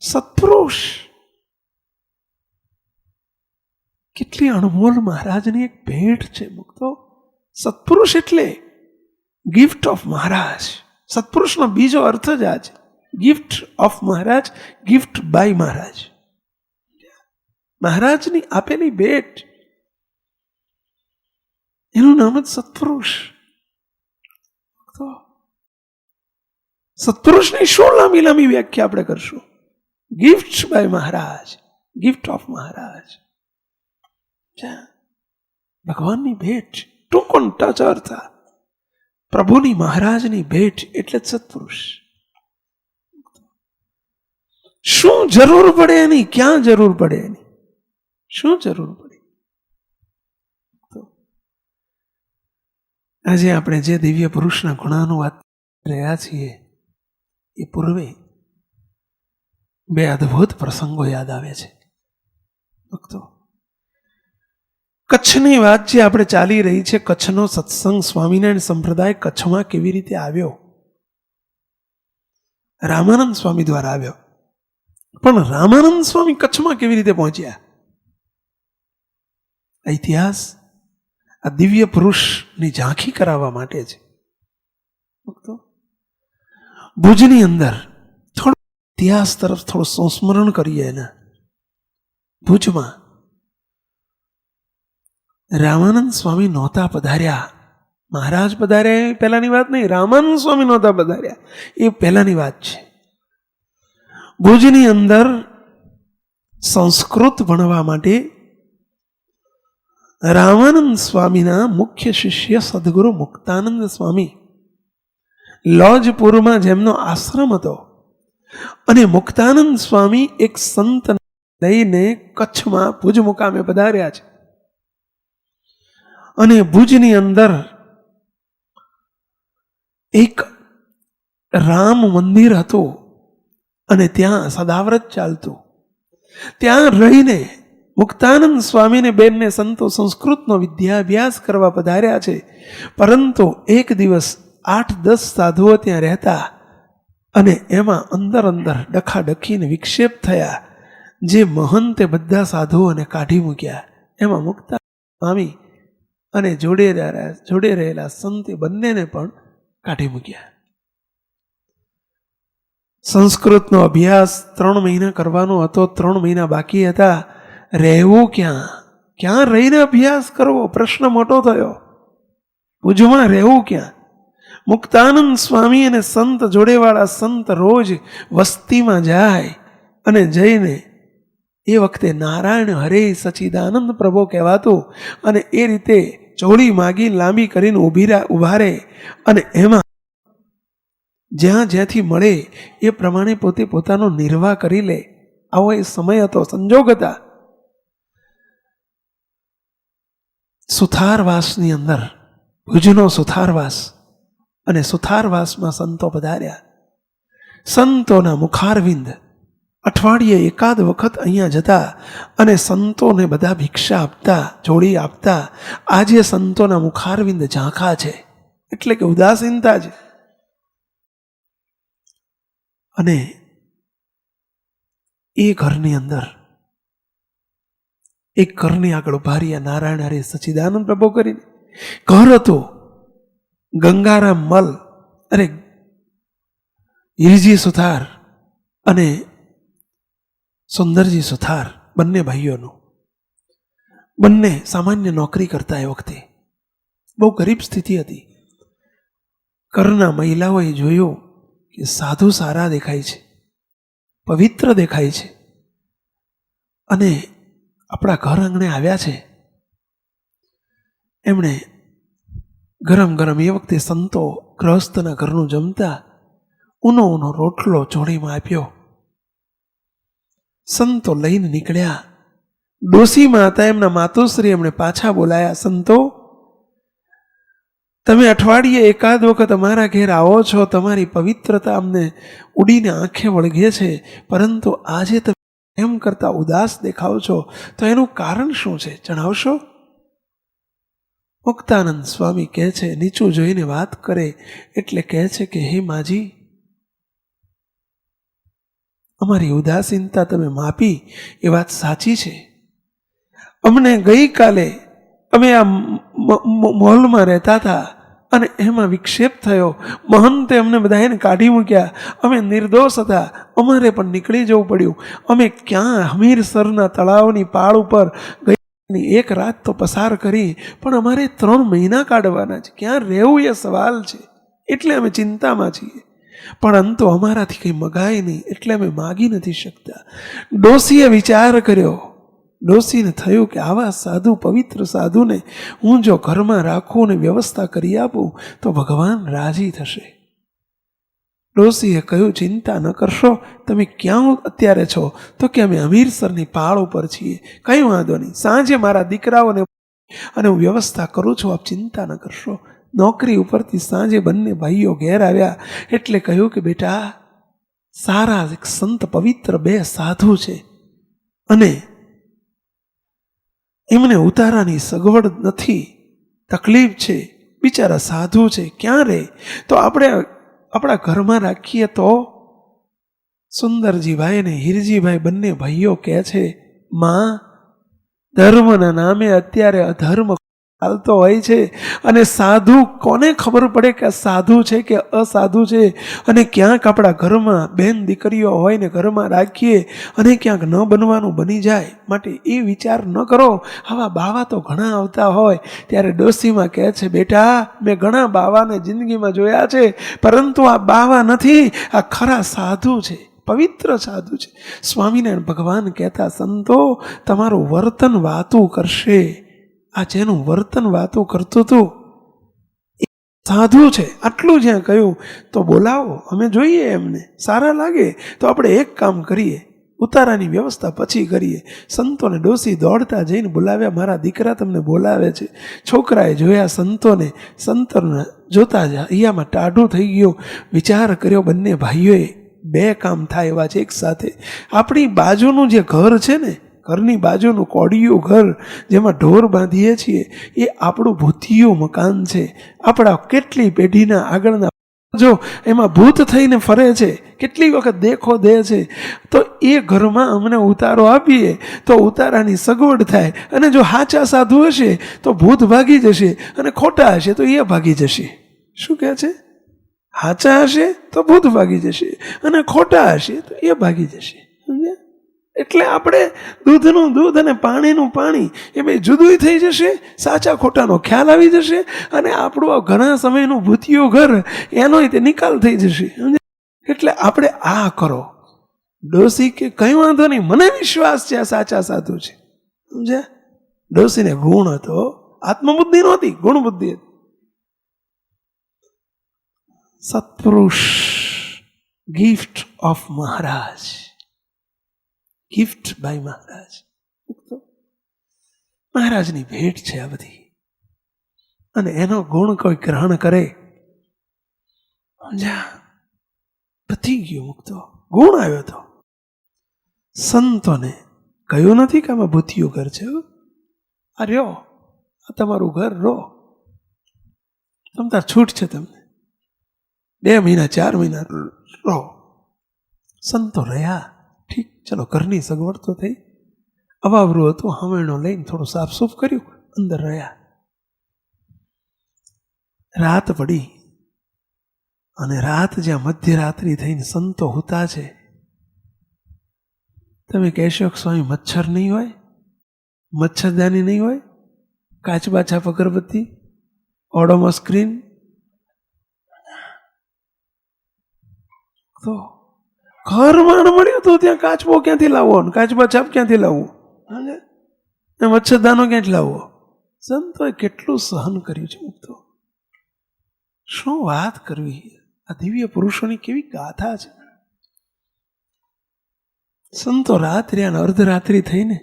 સત્પુરુષ. કેટલી અણમોલ મહારાજની એક ભેટ છે મુક્તો. સત્પુરુષ એટલે ગિફ્ટ ઓફ મહારાજ. સત્પુરુષનો બીજો અર્થ જ આ છે, gift of Maharaj, gift by Maharaj. મહારાજની આપેલી ભેટ, એનું નામ જ સત્પુરુષ. સત્પુરુષની શું લાંબી લાંબી વ્યાખ્યા આપણે કરશું. Gift by Maharaj, gift of Maharaj. ભગવાનની ભેટ, ટૂંકો ટચ અર્થ. પ્રભુની મહારાજની ભેટ એટલે જ સત્પુરુષ. શું જરૂર પડે એની, ક્યાં જરૂર પડે એની, શું જરૂર પડે. આજે આપણે જે દિવ્ય પુરુષના ગુણાનું વાત રહ્યા છીએ એ પૂર્વે બે અદ્ભુત પ્રસંગો યાદ આવે છે ભક્તો. કચ્છની વાત જે આપણે ચાલી રહી છે, કચ્છનો સત્સંગ, સ્વામિનારાયણ સંપ્રદાય કચ્છમાં કેવી રીતે આવ્યો. રામાનંદ સ્વામી દ્વારા આવ્યો, પણ રામાનંદ સ્વામી કચ્છમાં કેવી રીતે પહોંચ્યા. ઇતિહાસ આ દિવ્ય પુરુષની ઝાંખી કરાવવા માટે છે. ભુજની અંદર થોડો ઇતિહાસ તરફ થોડું સંસ્મરણ કરીએ. એના ભુજમાં રામાનંદ સ્વામી નહોતા પધાર્યા. મહારાજ પધાર્યા એ પહેલાની વાત નહીં, રામાનંદ સ્વામી નહોતા પધાર્યા એ પહેલાની વાત છે. ભુજની અંદર સંસ્કૃત ભણવા માટે રામાનંદ સ્વામીના મુખ્ય શિષ્ય સદગુરુ મુક્તાનંદ સ્વામી લોજપુરમાં જેમનો આશ્રમ હતો, અને મુક્તાનંદ સ્વામી એક સંત લઈને કચ્છમાં ભુજ મુકામે પધાર્યા છે. અને ભુજની અંદર એક રામ મંદિર હતું અને ત્યાં સદાવ્રત ચાલતું. ત્યાં રહીને મુક્તાનંદ સ્વામીને બેનને સંતો સંસ્કૃતનો વિદ્યાભ્યાસ કરવા પધાર્યા છે. પરંતુ એક દિવસ 8-10 સાધુઓ ત્યાં રહેતા અને એમાં અંદર અંદર ડખાડખીને વિક્ષેપ થયા, જે મહંતે બધા સાધુઓને કાઢી મૂક્યા. એમાં મુક્તાનંદ સ્વામી અને જોડે રહેલા સંતે બંનેને પણ કાઢી મૂક્યા. સંસ્કૃતનો અભ્યાસ 3 મહિના કરવાનો હતો, 3 મહિના બાકી હતા. રહેવું ક્યાં, ક્યાં રહીને અભ્યાસ કરવો, પ્રશ્ન મોટો થયો. ભુજમાં રહેવું ક્યાં. મુક્તાનંદ સ્વામી અને સંત જોડેવાળા સંત રોજ વસ્તીમાં જાય અને જઈને એ વખતે નારાયણ હરે સચિદાનંદ પ્રભો કહેવાતું, અને એ રીતે ચોળી માગી લાંબી કરીને ઊભા રહે અને એમાં જ્યાં જ્યાંથી મળે એ પ્રમાણે પોતે પોતાનો નિર્વાહ કરી લે. આવો એ સમય હતો, સંજોગ હતા. સુથારવાસની અંદર, ભુજનો સુથારવાસ, અને સુથારવાસમાં સંતો પધાર્યા. સંતોના મુખારવિંદ અઠવાડિયે એકાદ વખત અહીંયા જતા અને સંતોને બધા ભિક્ષા આપતા, જોડી આપતા. આજે સંતોના મુખારવિંદ ઝાંખા છે, એટલે કે ઉદાસીનતા છે. અને એ ઘરની અંદર એક ઘરની આગળ ઉભા રહ્યા નારાયણ હરે સચિદાનંદ પ્રભો કરીને. ઘર હતું ગંગારામ મલ, અરે હિરજી સુથાર અને સુંદરજી સુથાર, બંને ભાઈઓનું. બંને સામાન્ય નોકરી કરતા. એ વખતે બહુ ગરીબ સ્થિતિ હતી. ઘરના મહિલાઓએ જોયું કે સાધુ સારા દેખાય છે, પવિત્ર દેખાય છે, અને આપણા ઘર આંગણે આવ્યા છે. એમણે ગરમ ગરમ, એ વખતે સંતો ગ્રહસ્થના ઘરનું જમતા, ઊનો રોટલો જોડીમાં આપ્યો. સંતો લઈને નીકળ્યા. ડોસીમાં હતા એમના માતુશ્રી, એમણે પાછા બોલાયા, સંતો તમે અઠવાડિયે એકાદ વખત અમારા ઘેર આવો છો, તમારી પવિત્રતા અમને ઉડીને આંખે વળગે છે, પરંતુ આજે તમે એમ કરતા ઉદાસ દેખાવ છો, તો એનું કારણ શું છે, જણાવશો? મુક્તાનંદ સ્વામી કહે છે, નીચું જોઈને વાત કરે એટલે કહે છે કે હે માજી, અમારી ઉદાસીનતા તમે માપી એ વાત સાચી છે. અમને ગઈકાલે અમે આ મોલમાં રહેતા હતા અને એમાં વિક્ષેપ થયો. મહંતે અમને બધાને કાઢી મૂક્યા. અમે નિર્દોષ હતા. અમારે પણ નીકળી જવું પડ્યું. અમે ક્યાં હમીરસરના તળાવની પાળ ઉપર ગઈ એક રાત તો પસાર કરી, પણ અમારે 3 મહિના કાઢવાના છે. ક્યાં રહેવું એ સવાલ છે. એટલે અમે ચિંતામાં છીએ. પરંતુ અમારાથી કંઈ મગાય નહીં, એટલે અમે માગી નથી શકતા. ડોશીએ વિચાર કર્યો. ડોશીને થયું કે આવા સાધુ, પવિત્ર સાધુને હું જો ઘરમાં રાખું અને વ્યવસ્થા કરી આપું તો ભગવાન રાજી થશે. ડોશીએ કહ્યું, ચિંતા ન કરશો. તમે ક્યાં અત્યારે છો? તો કે અમે હમીરસરની પાળ ઉપર છીએ. કંઈ વાંધો નહીં, સાંજે મારા દીકરાઓને અને હું વ્યવસ્થા કરું છું, આપ ચિંતા ન કરશો. નોકરી ઉપરથી સાંજે બંને ભાઈઓ ઘેર આવ્યા એટલે કહ્યું કે બેટા, સારા એક સંત પવિત્ર 2 સાધુ છે અને એમને ઉતારાની સગવડ નથી, તકલીફ છે, બિચારા સાધુ છે, ક્યાં રહે? તો આપણે આપણા ઘરમાં રાખીએ તો? સુંદરજીભાઈ અને હીરજીભાઈ બંને ભાઈઓ કહે છે, માં, ધર્મના નામે અત્યારે અધર્મ ચાલતો હોય છે અને સાધુ કોને ખબર પડે કે સાધુ છે કે અસાધુ છે? અને ક્યાંક આપણા ઘરમાં બેન દીકરીઓ હોય ને ઘરમાં રાખીએ અને ક્યાંક ન બનવાનું બની જાય. માટે એ વિચાર ન કરો. આવા બાવા તો ઘણા આવતા હોય. ત્યારે ડોશીમાં કહે છે, બેટા, મેં ઘણા બાવાને જિંદગીમાં જોયા છે, પરંતુ આ બાવા નથી, આ ખરા સાધુ છે, પવિત્ર સાધુ છે. સ્વામિનારાયણ ભગવાન કહેતા, સંતો તમારું વર્તન વાતું કરશે. આ જેનું વર્તન વાતો કરતું હતું એ સાધુ છે. આટલું જ્યાં કહ્યું તો બોલાવો, અમે જોઈએ. એમને સારા લાગે તો આપણે એક કામ કરીએ, ઉતારાની વ્યવસ્થા પછી કરીએ. સંતોને ડોશી દોડતા જઈને બોલાવ્યા. મારા દીકરા તમને બોલાવે છે. છોકરાએ જોયા સંતોને. સંતોને જોતા જ અહીંયામાં ટાઢું થઈ ગયું. વિચાર કર્યો બંને ભાઈઓએ, 2 કામ થાય એવા છે એક સાથે. આપણી બાજુનું જે ઘર છે ને, ઘરની બાજુનું કોડિયું ઘર જેમાં ઢોર બાંધીએ છીએ, એ આપણું ભૂતિયું મકાન છે. આપણા કેટલી પેઢીના આગળના જો એમાં ભૂત થઈને ફરે છે, કેટલી વખત દેખો દે છે. તો એ ઘરમાં અમને ઉતારો આપીએ તો ઉતારાની સગવડ થાય. અને જો સાચા સાધુ હશે તો ભૂત ભાગી જશે, અને ખોટા હશે તો એ ભાગી જશે. શું કહે છે? સાચા હશે તો ભૂત ભાગી જશે, અને ખોટા હશે તો એ ભાગી જશે. સમજ્યા? એટલે આપણે દૂધનું દૂધ અને પાણીનું પાણી એ બે જુદું થઈ જશે. સાચા ખોટાનો ખ્યાલ આવી જશે, અને આપણું આ ઘણા સમયનું ભૂતિયું ઘર એનો તે નિકાલ થઈ જશે. એટલે આપણે આ કરો. ડોશી કે કંઈ વાંધો નહીં, મને વિશ્વાસ છે આ સાચા સાધુ છે. સમજ્યા? ડોશીને ગુણ હતો, આત્મબુદ્ધિ નહોતી, ગુણ બુદ્ધિ હતી. સત્પુરુષ, gift of Maharaj, gift by Maharaj. મહારાજની ભેટ છે આ બધી, અને એનો ગુણ કોઈ ગ્રહણ કરે, પતી ગયો, મુક્તો ગુણ આવ્યો. તો સંતોને કહ્યું નથી કે આમાં ભૂતિયું ઘર છે, આ રહ્યો, આ તમારું ઘર, રહો, તમતાર છૂટ છે, તમને 2 મહિના 4 મહિના રહો. સંતો રહ્યા. ઠીક, ચલો, ઘરની સગવડ તો થઈ. અવાવરું હતું, હમેણો લઈને થોડું સાફસૂફ કર્યું, અંદર રહ્યા. રાત પડી, અને રાત જ્યાં મધ્યરાત્રિ થઈને સંતો હુતા છે. તમે કહેશો કે સ્વામી મચ્છર નહીં હોય, મચ્છરદાની નહીં હોય, કાચબા છાપ અગરબત્તી, ઓડોમોસ સ્ક્રીન, તો ઘરમાં મળ્યું તો ત્યાં કાચબો ક્યાંથી લાવવો, કાચબા છાપ ક્યાંથી લાવવું, મચ્છરદાનો ક્યાંથી લાવવો? સંતોએ કેટલું સહન કર્યું છે. મુક્તો શું વાત કરવી! આ દિવ્ય પુરુષોની કેવી ગાથા છે. સંતો રાત રહ્યા, અર્ધરાત્રિ થઈને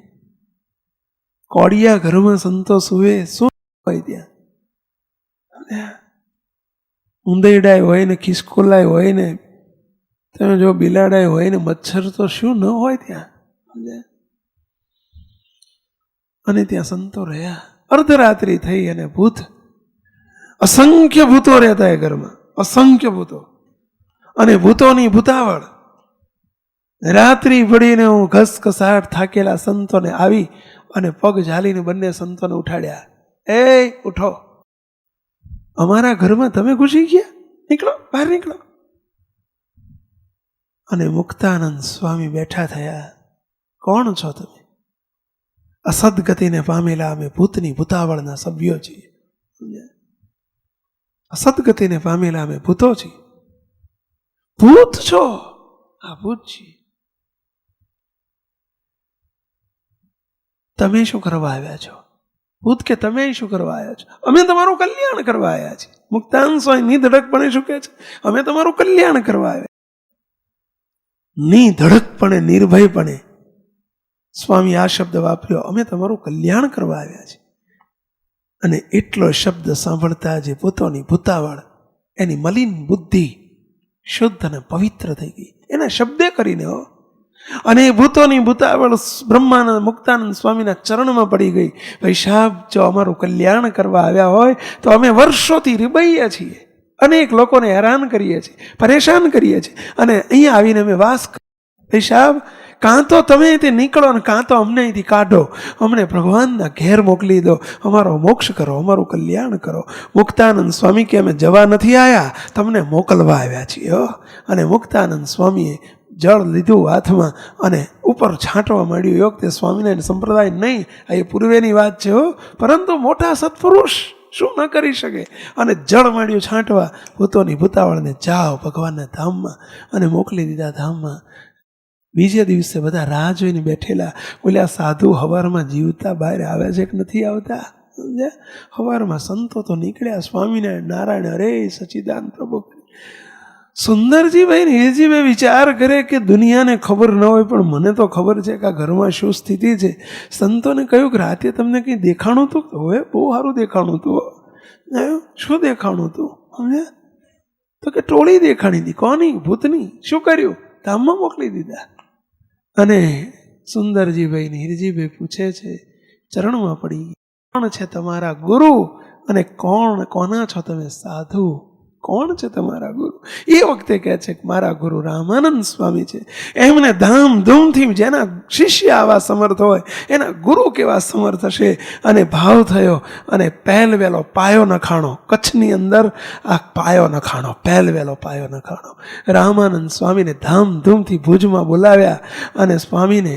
કોડિયા ઘરમાં સંતો સુવે. શું હોય ત્યાં? ઊંદરડાય હોય ને, ખિસકોલાય હોય ને, તમે જો બિલાડાય હોય ને, મચ્છર તો શું ન હોય ત્યાં. અને ત્યાં સંતો રહ્યા. અર્ધરાત્રિ થઈ અને ભૂત, અસંખ્ય ભૂતો રહેતા એ ઘરમાં, અસંખ્ય ભૂતો, અને ભૂતોની ભૂતાવળ. રાત્રિ પડીને હું ઘસઘસાટ થાકેલા સંતોને આવી અને પગ ઝાલીને બંને સંતોને ઉઠાડ્યા. એ ઉઠો, અમારા ઘરમાં તમે ઘૂસી ગયા, નીકળો, બહાર નીકળો. અને મુક્તાનંદ સ્વામી બેઠા થયા. કોણ છો તમે? અસદગતિને પામેલા અમે ભૂતની ભૂતાવળના સભ્યો છીએ. અસદગતિને પામેલા અમે ભૂતો છીએ. ભૂત છો? આ ભૂત છીએ. તમે શું કરવા આવ્યા છો? ભૂત કે તમે શું કરવા આવ્યા છો? અમે તમારું કલ્યાણ કરવા આવ્યા છીએ. મુક્તાનંદ સ્વામી નિધડકપણે શું કહે છે? અમે તમારું કલ્યાણ કરવા આવ્યા. નિધડકપણે, નિર્ભયપણે સ્વામી આ શબ્દ વાપર્યો, અમે તમારું કલ્યાણ કરવા આવ્યા છીએ. અને એટલો શબ્દ સાંભળતા જે ભૂતોની ભૂતાવળ, એની મલિન બુદ્ધિ શુદ્ધ અને પવિત્ર થઈ ગઈ એના શબ્દે કરીને. અને એ ભૂતોની ભૂતાવળ બ્રહ્માનંદ મુક્તાનંદ સ્વામીના ચરણમાં પડી ગઈ. ભાઈ સાહેબ, જો અમારું કલ્યાણ કરવા આવ્યા હોય તો અમે વર્ષોથી રીબાઈએ છીએ, અનેક લોકોને હેરાન કરીએ છીએ, પરેશાન કરીએ છીએ, અને અહીંયા આવીને અમે વાસ કરીએ. ભાઈ સાહેબ, કાં તો તમે અહીંથી નીકળો ને કાં તો અમને અહીંથી કાઢો, અમને ભગવાનના ઘેર મોકલી દો, અમારો મોક્ષ કરો, અમારું કલ્યાણ કરો. મુક્તાનંદ સ્વામી કે અમે જવા નથી આવ્યા, તમને મોકલવા આવ્યા છીએ. અને મુક્તાનંદ સ્વામીએ જળ લીધું હાથમાં અને ઉપર છાંટવા માંડ્યું. એ વખતે સ્વામિનારાયણ સંપ્રદાય નહીં, આ એ પૂર્વેની વાત છે, પરંતુ મોટા સત્પુરુષ શું ન કરી શકે. અને જળ માંડ્યું છાંટવા ભૂતોની ભૂતાવળને, જાઓ ભગવાનના ધામમાં, અને મોકલી દીધા ધામમાં. બીજે દિવસે બધા રાહ જોઈને બેઠેલા. ઓલા સાધુ હવારમાં જીવતા બહાર આવે છે કે નથી આવતા? સમજ્યા? હવારમાં સંતો તો નીકળ્યા. સ્વામિનારાયણ, નારાયણ, હરે સચ્ચિદાનંદ પ્રભુ. સુંદરજીભાઈ ને હિરજીભાઈ વિચાર કરે કે દુનિયાને ખબર ન હોય પણ મને તો ખબર છે કે આ ઘરમાં શું સ્થિતિ છે. સંતોને કહ્યું કે રાતે તમને કંઈ દેખાણું હતું? હવે બહુ સારું દેખાણું હતું. શું દેખાણું હતું? સમજ્યા? તો કે ટોળી દેખાણી હતી. કોની? ભૂતની. શું કર્યું? ધામમાં મોકલી દીધા. અને સુંદરજીભાઈ ને હિરજીભાઈ પૂછે છે, ચરણમાં પડી, કોણ છે તમારા ગુરુ અને કોના છો તમે સાધુ? કોણ છે તમારા ગુરુ? એ વખતે કહે છે કે મારા ગુરુ રામાનંદ સ્વામી છે. એમને ધામધૂમથી, જેના શિષ્ય આવા સમર્થ હોય એના ગુરુ કેવા સમર્થ હશે. અને ભાવ થયો અને પહેલવેલો પાયો નખાણો. કચ્છની અંદર આ પાયો નખાણો, પહેલવેલો પાયો નખાણો. રામાનંદ સ્વામીને ધામધૂમથી ભુજમાં બોલાવ્યા અને સ્વામીને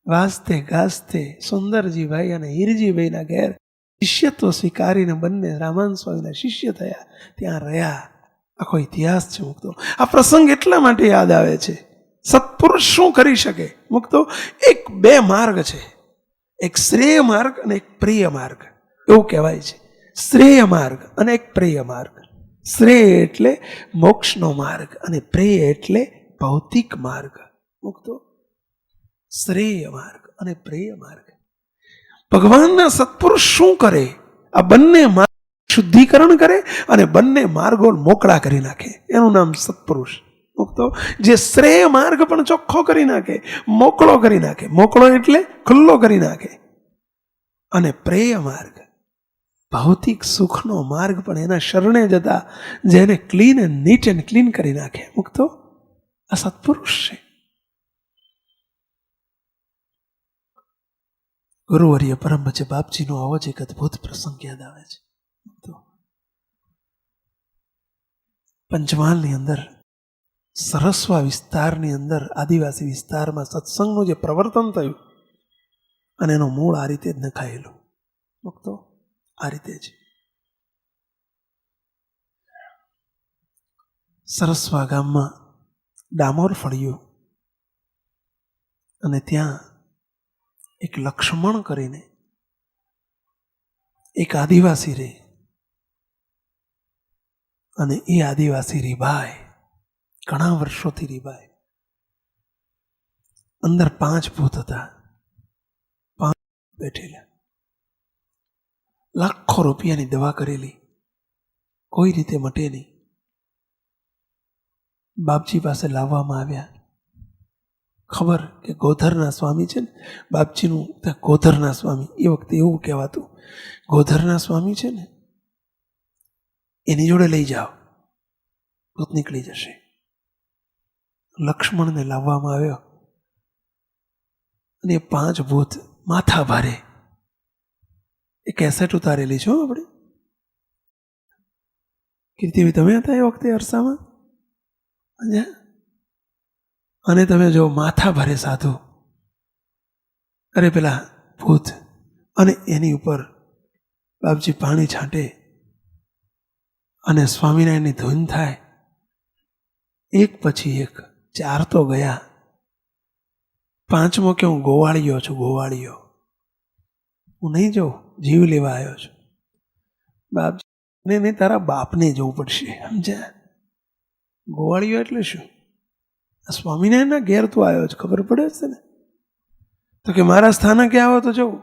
વાસ્તે ગાસ્તે સુંદરજીભાઈ અને હિરજીભાઈના ઘેર શિષ્યત્વ સ્વીકારીને બંને રામાનંદ સ્વામીના શિષ્ય થયા, ત્યાં રહ્યા. આખો ઇતિહાસ છે મુક્તો. આ પ્રસંગ એટલા માટે યાદ આવે છે. સત્પુરુષ શું કરી શકે? મુક્તો, એક બે માર્ગ છે, એક શ્રેય માર્ગ અને એક પ્રિય માર્ગ, એવું કહેવાય છે. શ્રેય માર્ગ અને એક પ્રિય માર્ગ. શ્રેય એટલે મોક્ષનો માર્ગ અને પ્રિય એટલે ભૌતિક માર્ગ. મુક્તો, શ્રેય માર્ગ અને પ્રિય માર્ગ. ભગવાનના સત્પુરુષ શું કરે? આ બંને માર્ગ શુદ્ધિકરણ કરે અને બંને માર્ગો મોકળા કરી નાખે. એનું નામ સત્પુરુષ. મુક્તો, જે શ્રેય માર્ગ પણ ચોખ્ખો કરી નાખે, મોકળો કરી નાખે. મોકળો એટલે ખુલ્લો કરી નાખે. અને પ્રેય માર્ગ, ભૌતિક સુખનો માર્ગ પણ એના શરણે જતા જેને clean and neat and clean કરી નાખે. મુક્તો, આ સત્પુરુષ છે. ગુરુવર્ય પરમ વચ્ચે બાપજીનો આવો જ એક અદભુત પ્રસંગ યાદ આવે છે. પંચમહાલની અંદર સરસ્વા વિસ્તારની અંદર આદિવાસી વિસ્તારમાં સત્સંગનું જે પ્રવર્તન થયું અને એનું મૂળ આ રીતે જ નખાયેલું. મુક્તો, આ રીતે જ સરસ્વા ગામમાં ડામોર ફળ્યું અને ત્યાં એક લક્ષ્મણ કરીને એક આદિવાસી રહે. અને એ આદિવાસી રીબાય, ઘણા વર્ષોથી રીબાય. અંદર 5 ભૂત હતા, 5 બેઠેલા. લાખો રૂપિયાની દવા કરેલી, કોઈ રીતે મટે નહીં. બાપજી પાસે લાવવામાં આવ્યા. ખબર કે ગોધરના સ્વામી છે ને, બાપજીનું ત્યાં ગોધરના સ્વામી, એ વખતે એવું કહેવાતું, ગોધરના સ્વામી છે ને એની જોડે લઈ જાઓ, ભૂત નીકળી જશે. લક્ષ્મણને લાવવામાં આવ્યો અને 5 ભૂત માથા ભારે, એ કેસેટ ઉતારેલી છો આપણે. કીર્તિભાઈ તમે હતા એ વખતે અરસામાં? અને તમે જો માથા ભારે સાધુ, અરે પેલા ભૂત, અને એની ઉપર બાપજી પાણી છાંટે અને સ્વામિનારાયણની ધૂન થાય. એક પછી એક 4 તો ગયા, 5મો કે હું ગોવાળિયો છું, ગોવાળિયો, હું નહીં જાઉં, જીવ લેવા આવ્યો છું. બાપજી નહીં, તારા બાપને જવું પડશે, સમજ્યા? ગોવાળિયો એટલે શું? સ્વામિનારાયણના ઘેર તું આવ્યો છે, ખબર પડે છે ને? તો કે મારા સ્થાનકે આવો તો જવું.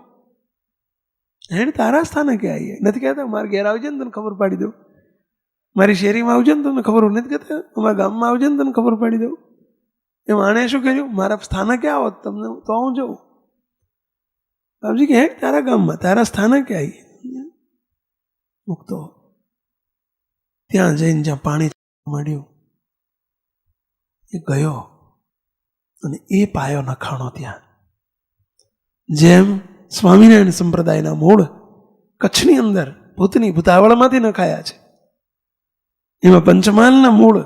હે, તારા સ્થાનકે આવીએ, નથી કહેતા મારા ઘેર આવજે ને તને ખબર પાડી દઉં, મારી શેરીમાં આવજે ને તમને ખબર નથી કહેતા, અમારા ગામમાં આવજે ને તને ખબર પાડી દઉં. એમ આણે શું કર્યું? મારા સ્થાનકે આવો તમને તો હું જઉં. બાપજી કે હે, તારા ગામમાં તારા સ્થાનકે આવીએ. મૂકતો ત્યાં જઈને જ્યાં પાણી મળ્યું એ ગયો અને એ પાયો નખાણો ત્યાં. જેમ સ્વામિનારાયણ સંપ્રદાયના મૂળ કચ્છની અંદર ભૂતની ભૂતાવળમાંથી નખાયા છે, એમાં પંચમહાલના મૂળ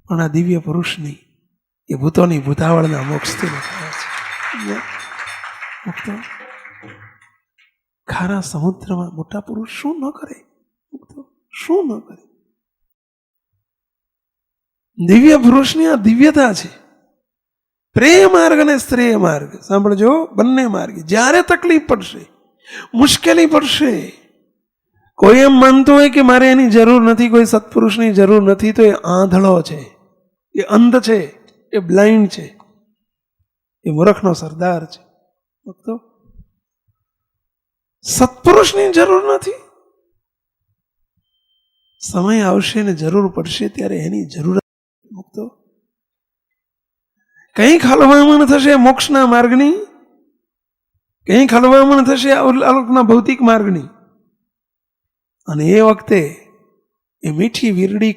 પણ આ દિવ્ય પુરુષની એ ભૂતોની ભૂતાવળના મોક્ષથી નખાયા છે. ખારા સમુદ્રમાં મોટા પુરુષ શું ન કરે, શું ન કરે? દિવ્ય પુરુષની આ દિવ્યતા છે. પ્રેય માર્ગ અને શ્રેય માર્ગ, સાંભળજો, બંને માર્ગ. જ્યારે તકલીફ પડશે, મુશ્કેલી પડશે, કોઈ એમ માનતું હોય કે મારે એની જરૂર નથી, કોઈ સત્પુરુષની જરૂર નથી, તો એ આંધળો છે, એ અંધ છે, એ બ્લાઇન્ડ છે, એ મૂર્ખનો સરદાર છે. ભક્તો, સત્પુરુષની જરૂર નથી. સમય આવશે ને જરૂર પડશે ત્યારે એની જરૂર. ભક્તો, કંઈક હલવામણ થશે મોક્ષના માર્ગની, કંઈક હલવામણ થશે અલોકના ભૌતિક માર્ગની, અને એ વખતે એ મીઠી વીરડી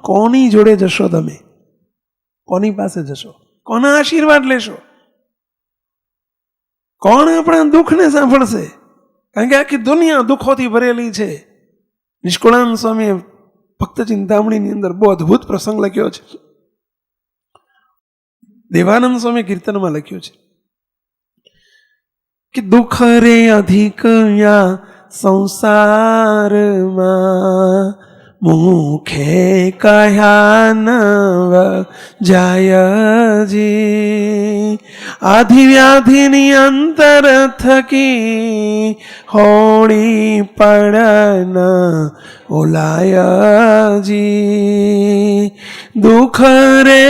કોની જોડે જશો? તમે કોની પાસે જશો? કોના આશીર્વાદ લેશો? કોણ આપણા દુઃખને સાંભળશે? કારણ કે આખી દુનિયા દુઃખોથી ભરેલી છે. નિષ્કુળાનંદ સ્વામીએ ભક્ત ચિંતામણીની અંદર બહુ અદભુત પ્રસંગ લખ્યો છે. દેવાનંદ સ્વામી કીર્તનમાં લખ્યું છે કે દુઃખ રે અધિક યા સંસારમાં મુખે કહ્યા નવ જાયજી, આધિ વ્યાધિની અંતર થકી હોળી પડન ઓલાયજી. દુઃખ રે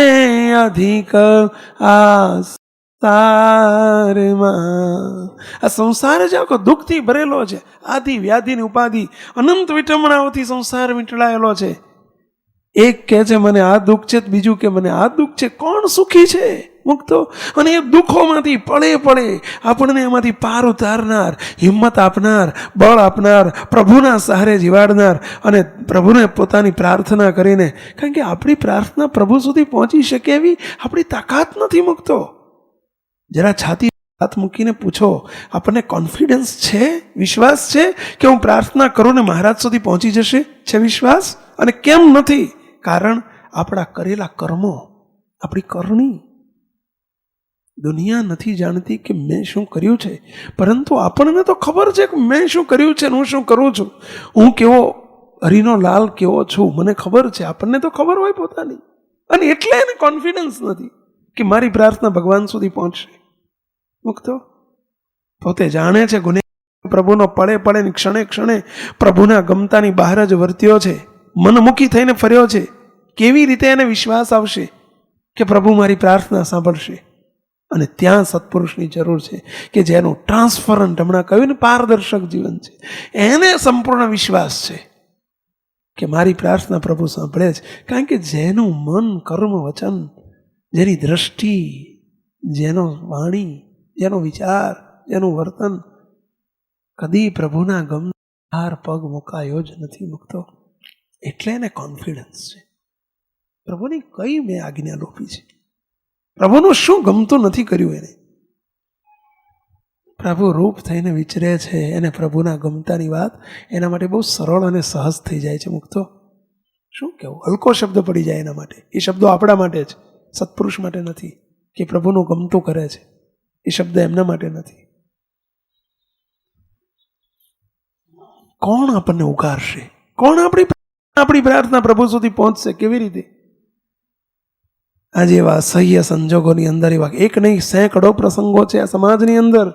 અધિક આ આ સંસાર જ આખો દુઃખથી ભરેલો છે. આદિ વ્યાધિની ઉપાધિ અનંત વિટમણાઓથી સંસાર વીંટળાયેલો છે. એક કહે છે મને આ દુઃખ છે, બીજું કે મને આ દુઃખ છે. કોણ સુખી છે? મુક્તો. અને એ દુઃખોમાંથી પડે આપણને એમાંથી પાર ઉતારનાર, હિંમત આપનાર, બળ આપનાર, પ્રભુના સહારે જીવાડનાર, અને પ્રભુને પોતાની પ્રાર્થના કરીને, કારણ કે આપણી પ્રાર્થના પ્રભુ સુધી પહોંચી શકે એવી આપણી તાકાત નથી. મુક્તો, જરા છાતી હાથ મૂકીને પૂછો, આપણને કોન્ફિડન્સ છે, વિશ્વાસ છે કે હું પ્રાર્થના કરું ને મહારાજ સુધી પહોંચી જશે? છે વિશ્વાસ? અને કેમ નથી? કારણ આપણા કરેલા કર્મો, આપણી કરણી. દુનિયા નથી જાણતી કે મેં શું કર્યું છે, પરંતુ આપણને તો ખબર છે કે મેં શું કર્યું છે, હું શું કરું છું, હું કેવો હરિનો લાલ કેવો છું, મને ખબર છે. આપણને તો ખબર હોય પોતાની, અને એટલે એને કોન્ફિડન્સ નથી કે મારી પ્રાર્થના ભગવાન સુધી પહોંચશે. મુક્તો પોતે જાણે છે ગુને પ્રભુનો પડે ને ક્ષણે પ્રભુના ગમતાની બહાર જ વર્ત્યો છે, મનમુખી થઈને ફર્યો છે. કેવી રીતે એને વિશ્વાસ આવશે કે પ્રભુ મારી પ્રાર્થના સાંભળશે? અને ત્યાં સત્પુરુષની જરૂર છે કે જેનું ટ્રાન્સફરન્ટ, હમણાં કહ્યું ને, પારદર્શક જીવન છે. એને સંપૂર્ણ વિશ્વાસ છે કે મારી પ્રાર્થના પ્રભુ સાંભળે છે. કારણ કે જેનું મન, કર્મ, વચન, જેની દ્રષ્ટિ, જેનો વાણી, જેનો વિચાર, જેનું વર્તન કદી પ્રભુના ગમનાર પગ મુકાયો જ નથી. મુકતો એટલે એને કોન્ફિડન્સ છે. પ્રભુની કઈ મેં આજ્ઞા લોપી છે? પ્રભુનું શું ગમતું નથી કર્યું એને? પ્રભુ રૂપ થઈને વિચરે છે, એને પ્રભુના ગમતાની વાત એના માટે બહુ સરળ અને સહજ થઈ જાય છે. મુક્તો શું કહેવું, હલકો શબ્દ પડી જાય એના માટે. એ શબ્દો આપણા માટે જ, સત્પુરુષ માટે નથી કે પ્રભુનું ગમતું કરે છે. એ શબ્દ એમના માટે નથી. કોણ આપણને ઉગારશે? કોણ આપણી પ્રાર્થના પ્રભુ સુધી પહોંચશે? કેવી રીતે? આજે એવા અસહ્ય સંજોગોની અંદર એવા એક નહીં સેંકડો પ્રસંગો છે આ સમાજની અંદર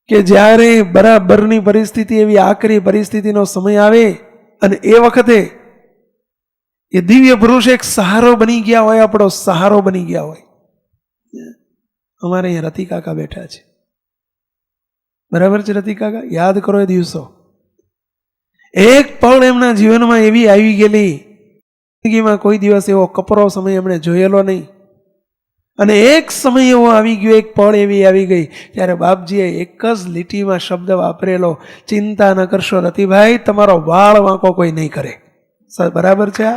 કે જ્યારે બરાબરની પરિસ્થિતિ, એવી આકરી પરિસ્થિતિનો સમય આવે અને એ વખતે એ દિવ્ય પુરુષ એક સહારો બની ગયા હોય, આપણો સહારો બની ગયા હોય. અમારે અહીંયા રતિ કાકા બેઠા છે, બરાબર છે? રતિ કાકા, યાદ કરો એ દિવસો. એક પળ એમના જીવનમાં એવી આવી ગયેલી, જિંદગીમાં કોઈ દિવસ એવો કપરો સમય એમણે જોયેલો નહીં. અને એક સમય એવો આવી ગયો, એક પળ એવી આવી ગઈ ત્યારે બાપજીએ એક જ લીટીમાં શબ્દ વાપરેલો, ચિંતા ન કરશો રતિભાઈ, તમારો વાળ વાંકો કોઈ નહીં કરે. બરાબર છે?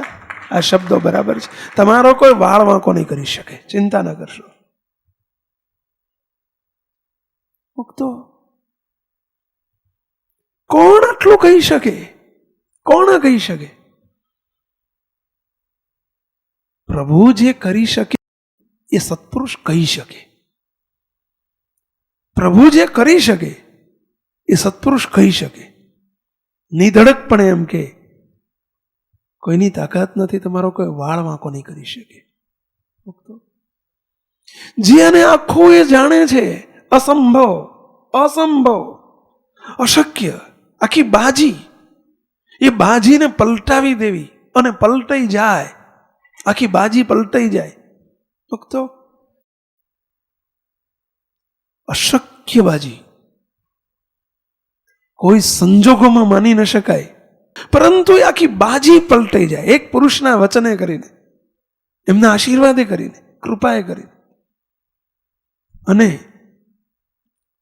આ શબ્દો બરાબર છે. તમારો કોઈ વાળ વાંકો નહીં કરી શકે, ચિંતા ન કરશો. મુક્તો કોણ આટલું કહી શકે? કોણ કહી શકે? પ્રભુ જે કરી શકે એ સત્પુરુષ કહી શકે. પ્રભુ જે કરી શકે એ સત્પુરુષ કહી શકે. નિધડકપણે એમ કે કોઈની તાકાત નથી, તમારો કોઈ વાળ વાંકો નહીં કરી શકે. જેને આખું એ જાણે છે અસંભવ, અસંભવ, અશક્ય, આખી બાજી, એ બાજીને પલટાવી દેવી અને પલટાઈ જાય, આખી બાજી પલટાઈ જાય. ભક્તો, અશક્ય બાજી કોઈ સંજોગોમાં માની ન શકાય, પરંતુ એ આખી બાજી પલટાઈ જાય એક પુરુષના વચને કરીને, એમના આશીર્વાદે કરીને, કૃપાએ કરીને. અને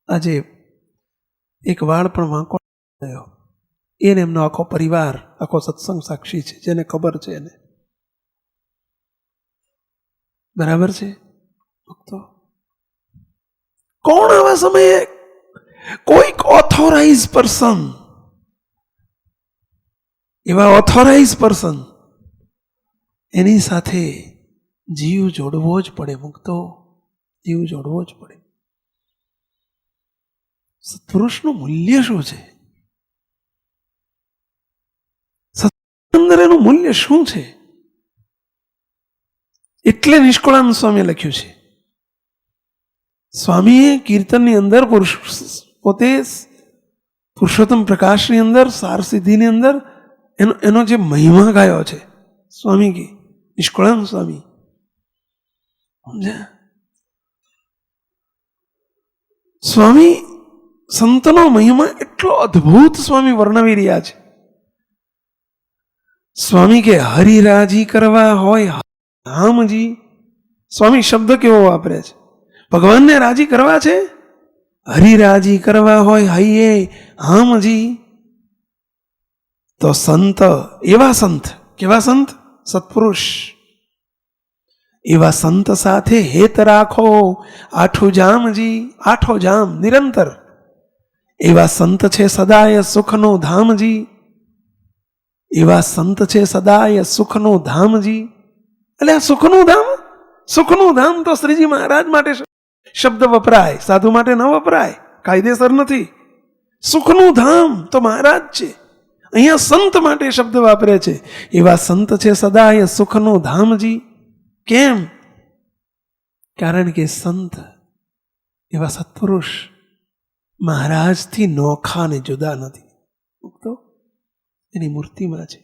આજે એક વાળ પણ વાંકો થયો, એને એમનો આખો પરિવાર, આખો સત્સંગ સાક્ષી છે, જેને ખબર છે એને. બરાબર છે? કોણ આવા સમયે કોઈક ઓથોરાઇઝ પર્સન, એવા ઓથોરાઇઝ પર્સન, એની સાથે જીવ જોડવો જ પડે. મુક્તો, જીવ જોડવો જ પડે. સત્પુરુષનું મૂલ્ય શું છે? અંદર એનું મૂલ્ય શું છે? એટલે નિષ્કુળાનંદ સ્વામીએ લખ્યું છે. સ્વામીએ કીર્તનની અંદર પોતે પુરુષોત્તમ પ્રકાશની અંદર, સાર સિદ્ધિની અંદર એનો જે મહિમા ગાયો છે સ્વામી કે નિષ્કુળાનંદ સ્વામી. સ્વામી સંતનો મહિમા એટલો અદ્ભુત સ્વામી વર્ણવી રહ્યા છે. સ્વામી કે હરિરાજી કરવા હોય હામજી, સ્વામી શબ્દ કેવો વાપરે છે? ભગવાનને રાજી કરવા છે, હરિરાજી કરવા હોય હૈયે હામજી, તો સંત, એવા સંત, કેવા સંત? સત્પુરુષ. એવા સંત સાથે હેત રાખો આઠું જામજી, આઠો જામ નિરંતર. એવા સંત છે સદાય સુખનો ધામજી, એવા સંત છે સદાય સુખનો ધામજી. એટલે આ સુખનું ધામ, સુખનું ધામ તો શ્રીજી મહારાજ માટે શબ્દ વપરાય, સાધુ માટે ન વપરાય, કાયદેસર નથી. સુખનું ધામ તો મહારાજ છે, અહીંયા સંત માટે શબ્દ વાપરે છે. એવા સંત છે સદાય સુખનું ધામજી. કેમ? કારણ કે સંત, એવા સત્પુરુષ મહારાજથી નોખા ને જુદા નથી. તો એની મૂર્તિમાં છે,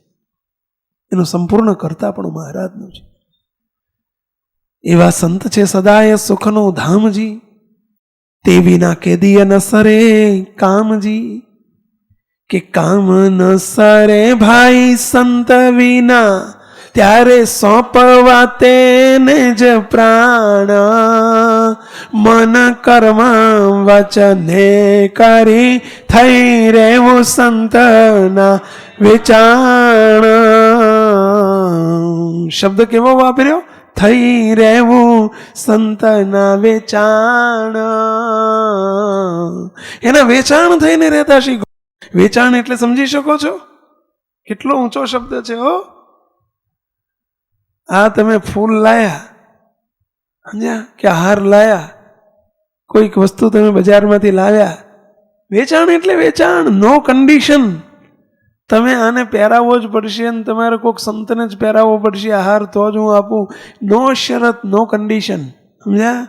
એનું સંપૂર્ણ કરતા પણ મહારાજનું છે. એવા સંત છે સદાય સુખનું ધામજી, તે વિના કેદીય ન સરે કામજી. કે કામ ન સરે ભાઈ સંત વિના, ત્યારે સોંપવા તેને જ પ્રાણ. મન કર્મ વચને કરી થઈ રહેવું સંતના વિચાર. શબ્દ કેવો વાપર્યો? થઈ રહેવું સંતના વેચાણ. એના વેચાણ થઈને રહેતા શીખો. વેચાણ એટલે સમજી શકો છો કેટલો ઊંચો શબ્દ છે. હો, આ તમે ફૂલ લાયા, સમજ્યા, કે હાર લાયા, કોઈક વસ્તુ તમે બજારમાંથી લાવ્યા, વેચાણ એટલે વેચાણ. નો કન્ડિશન. તમે આને પહેરાવવો જ પડશે અને તમારે કોઈક સંતને જ પહેરાવવો પડશે આહાર, તો જ હું આપું. નો શરત, નો કન્ડિશન. સમજ્યા?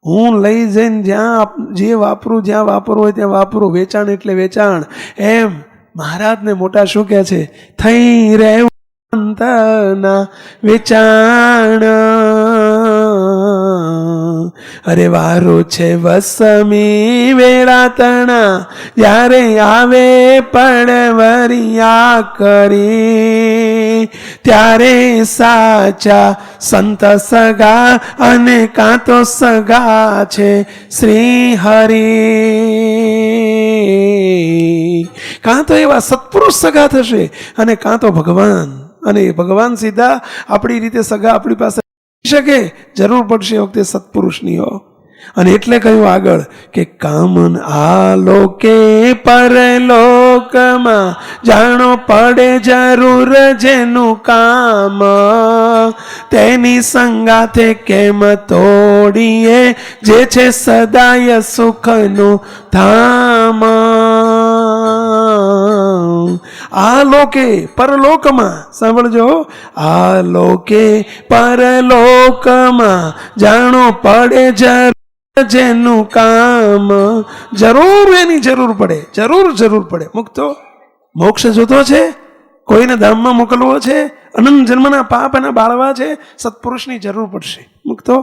હું લઈ જઈને જ્યાં જે વાપરું, જ્યાં વાપરવું હોય ત્યાં વાપરું. વેચાણ એટલે વેચાણ. એમ મહારાજને મોટા શું કહે છે? થઈ રહેવું સંતના વેચાણ. અરે વારો છે વસમી વેળા તણા, જ્યારે આવે પડવરિયા કરી, ત્યારે સાચા સંત સગા અને કાં તો સગા છે શ્રી હરિ. કાં તો એવા સત્પુરુષ સગા થશે અને કાં તો ભગવાન. અને ભગવાન સીધા આપણી રીતે સગા આપણી પાસે શકે, જરૂર પડશે એ વખતે સત્પુરુષની હો. અને એટલે કહ્યું આગળ કે કામન આલોકે પરલોકમાં જાણો પડે જરૂર જેનું કામ, તેની સંગાથે કેમ તોડીએ જે છે સદાય સુખનું ધામ. આ લોકે પરલોકમાં, સાંભળજો, આ લોકે પરલોકમાં જાણો પડે જરૂર જેનું કામ. જરૂર એની જરૂર પડે, જરૂર પડે. મુક્તો મોક્ષ જોતો છે, કોઈને ધામમાં મોકલવો છે, અનંત જન્મના પાપ એના બાળવા છે, સત્પુરુષની જરૂર પડશે. મુક્તો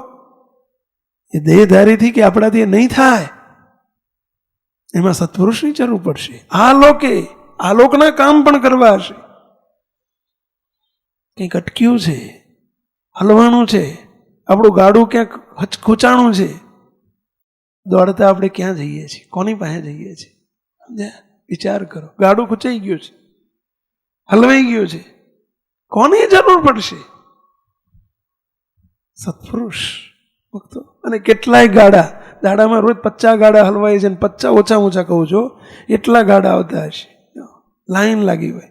એ દેહધારીથી કે આપણાથી નહીં થાય, એમાં સત્પુરુષની જરૂર પડશે. આ લોકે આલોકના કામ પણ કરવા હશે. કંઈક અટક્યું છે, હલવાનું છે, આપણું ગાડું ક્યાંક ખૂંચાણું છે, દોડતા આપણે ક્યાં જઈએ છીએ? કોની પાસે જઈએ છીએ? સમજ્યા? વિચાર કરો. ગાડું ખૂંચાઈ ગયું છે, હલવાઈ ગયું છે, કોની જરૂર પડશે? સત્પુરુષ. ભક્તો, અને કેટલાય ગાડા, દાડામાં રોજ 50 ગાડા હલવાય છે, 50 ઓછા ઓછા કહું છું, એટલા ગાડા આવતા હશે, લાઈન લાગી હોય.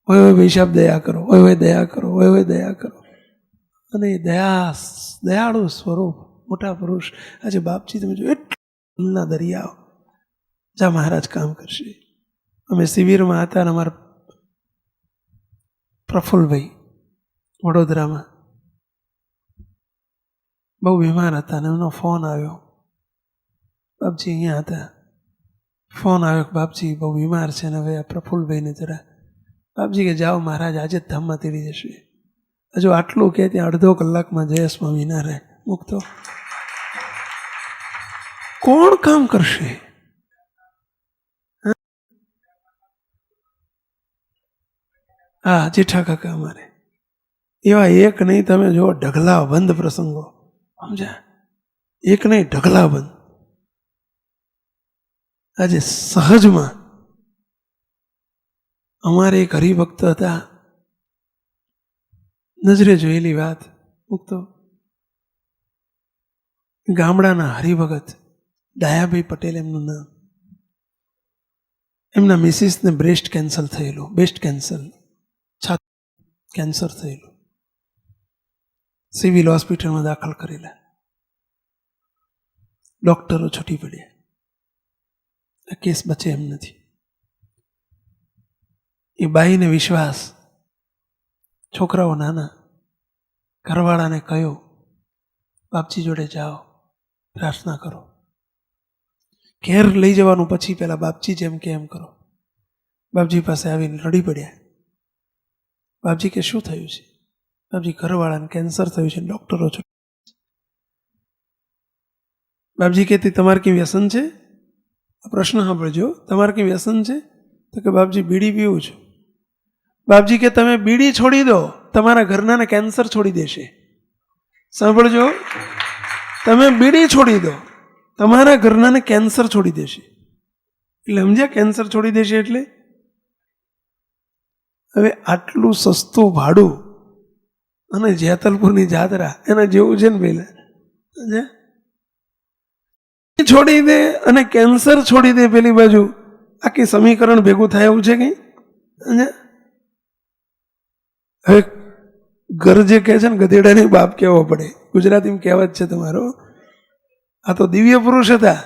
હોય ભાઈ સાહેબ દયા કરો, હોય દયા કરો, હોય દયા કરો. અને દયાળુ સ્વરૂપ મોટા પુરુષ. આજે બાપજી તમે જો એટલા દરિયાઓ, જ્યાં મહારાજ કામ કરશે. અમે શિબિરમાં હતા અને અમારા પ્રફુલ્લભાઈ વડોદરામાં બહુ બીમાર હતા અને એમનો ફોન આવ્યો. બાપજી અહીંયા હતા, ફોન આવ્યો કે બાપજી બહુ બીમાર છે ને હવે આ પ્રફુલ્લભાઈને જરા. બાપજી કે જાઓ, મહારાજ આજે જ ધામમાં તેડી જશે. હજુ આટલું કે ત્યાં અડધો કલાકમાં જય સ્વામિનારાયણ. મુક્તો કોણ કામ કરશે? હા, જેઠા કાકા અમારે એવા એક નહીં, તમે જો ઢગલા બંધ પ્રસંગો. સમજ્યા? એક નહીં, ઢગલા બંધ. આજે સહજમાં અમારે એક હરિભક્ત હતા, નજરે જોયેલી વાત. મુક્તો ગામડાના હરિભગત દયાભાઈ પટેલ એમનું નામ. એમના મિસિસને બ્રેસ્ટ કેન્સર થયેલું, બ્રેસ્ટ કેન્સર, છાતી કેન્સર થયેલું. સિવિલ હોસ્પિટલમાં દાખલ કરેલા. ડોક્ટરો છૂટી પડ્યા, આ કેસ બચે એમ નથી. એ બાઈને વિશ્વાસ, છોકરાઓ નાના, ઘરવાળાને કહ્યું બાપજી જોડે જાઓ, પ્રાર્થના કરો. ઘેર લઈ જવાનું, પછી પેલા બાપજી જેમ કે એમ કરો. બાપજી પાસે આવીને રડી પડ્યા. બાપજી કે શું થયું છે? બાપજી ઘરવાળાને કેન્સર થયું છે, ડોક્ટરો છો. બાપજી કે તમારે કંઈ વ્યસન છે? આ પ્રશ્ન સાંભળજો, તમારે કંઈ વ્યસન છે? તો કે બાપજી બીડી પીવું છું. બાપજી કે તમે બીડી છોડી દો, તમારા ઘરનાને કેન્સર છોડી દેશે. સાંભળજો, તમે બીડી છોડી દો, તમારા ઘરનાને કેન્સર છોડી દેશે. એટલે સમજ્યા? કેન્સર છોડી દેશે એટલે હવે આટલું સસ્તું ભાડું અને જેતલપુરની જાત્રા એના જેવું છે ને પહેલા છોડી દે અને કેન્સર છોડી દે પેલી બાજુ, આખી સમીકરણ ભેગું થાય એવું છે કઈ? હવે ઘર જે કહે છે ને ગધેડાને બાપ કહેવો પડે, ગુજરાતીમાં કહેવત છે તમારો. આ તો દિવ્ય પુરુષ હતા,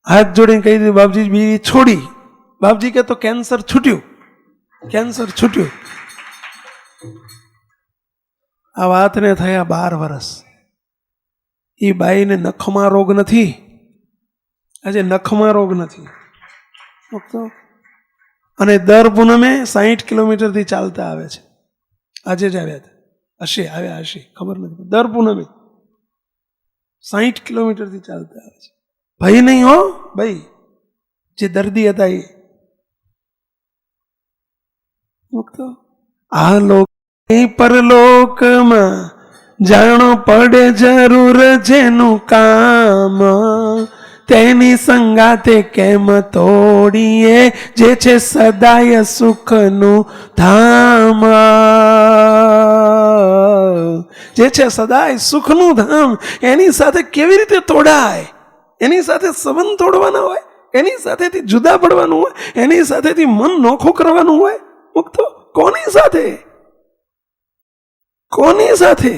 હાથ જોડીને કહી દીધું બાપજી બીડી છોડી. બાપજી કે તો કેન્સર છૂટ્યું, કેન્સર છૂટ્યું. આ વાતને થયા 12 વર્ષ. એ બાઈને નખમાં રોગ નથી, આજે નખમાં રોગ નથી. અને દર પૂનમે 60 કિલોમીટરથી ચાલતા આવે છે. આજે જ આવ્યા હતા, હશે આવ્યા હશે, ખબર નથી. દર પૂનમે 60 કિલોમીટરથી ચાલતા આવે છે. ભાઈ નહીં હો, ભાઈ જે દર્દી હતા એ. આ લોક પરલોકમાં જાણો પડે જરૂર જેનું કામ, તેની સંગાતે કેમ તોડીએ જે છે સદાય સુખનું ધામ. જે છે સદાય સુખનું ધામ એની સાથે કેવી રીતે તોડાય? એની સાથે સંબંધ તોડવાના હોય, એની સાથેથી જુદા પડવાનું હોય, એની સાથેથી મન નોખું કરવાનું હોય. મુક્તો કોની સાથે? કોની સાથે?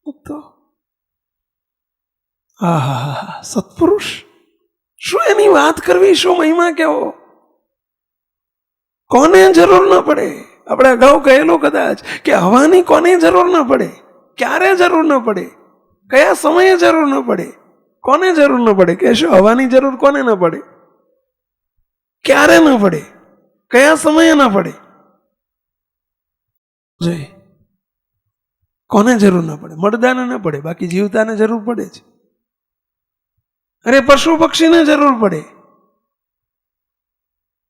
મુક્તો હા, સત્પુરુષ શું એની વાત કરવી, શું મહિમા કેવો? કોને જરૂર ન પડે? આપણે અગાઉ કહેલું કદાચ કે હવાની કોને જરૂર ન પડે, ક્યારે જરૂર ન પડે, કયા સમયે જરૂર ન પડે, કોને જરૂર ન પડે? કે શું હવાની જરૂર કોને ન પડે? ક્યારે ન પડે, કયા સમયે ન પડે? કોને જરૂર ન પડે? મરદાને ન પડે, બાકી જીવતાને જરૂર પડે છે. અરે પશુ પક્ષીને જરૂર પડે,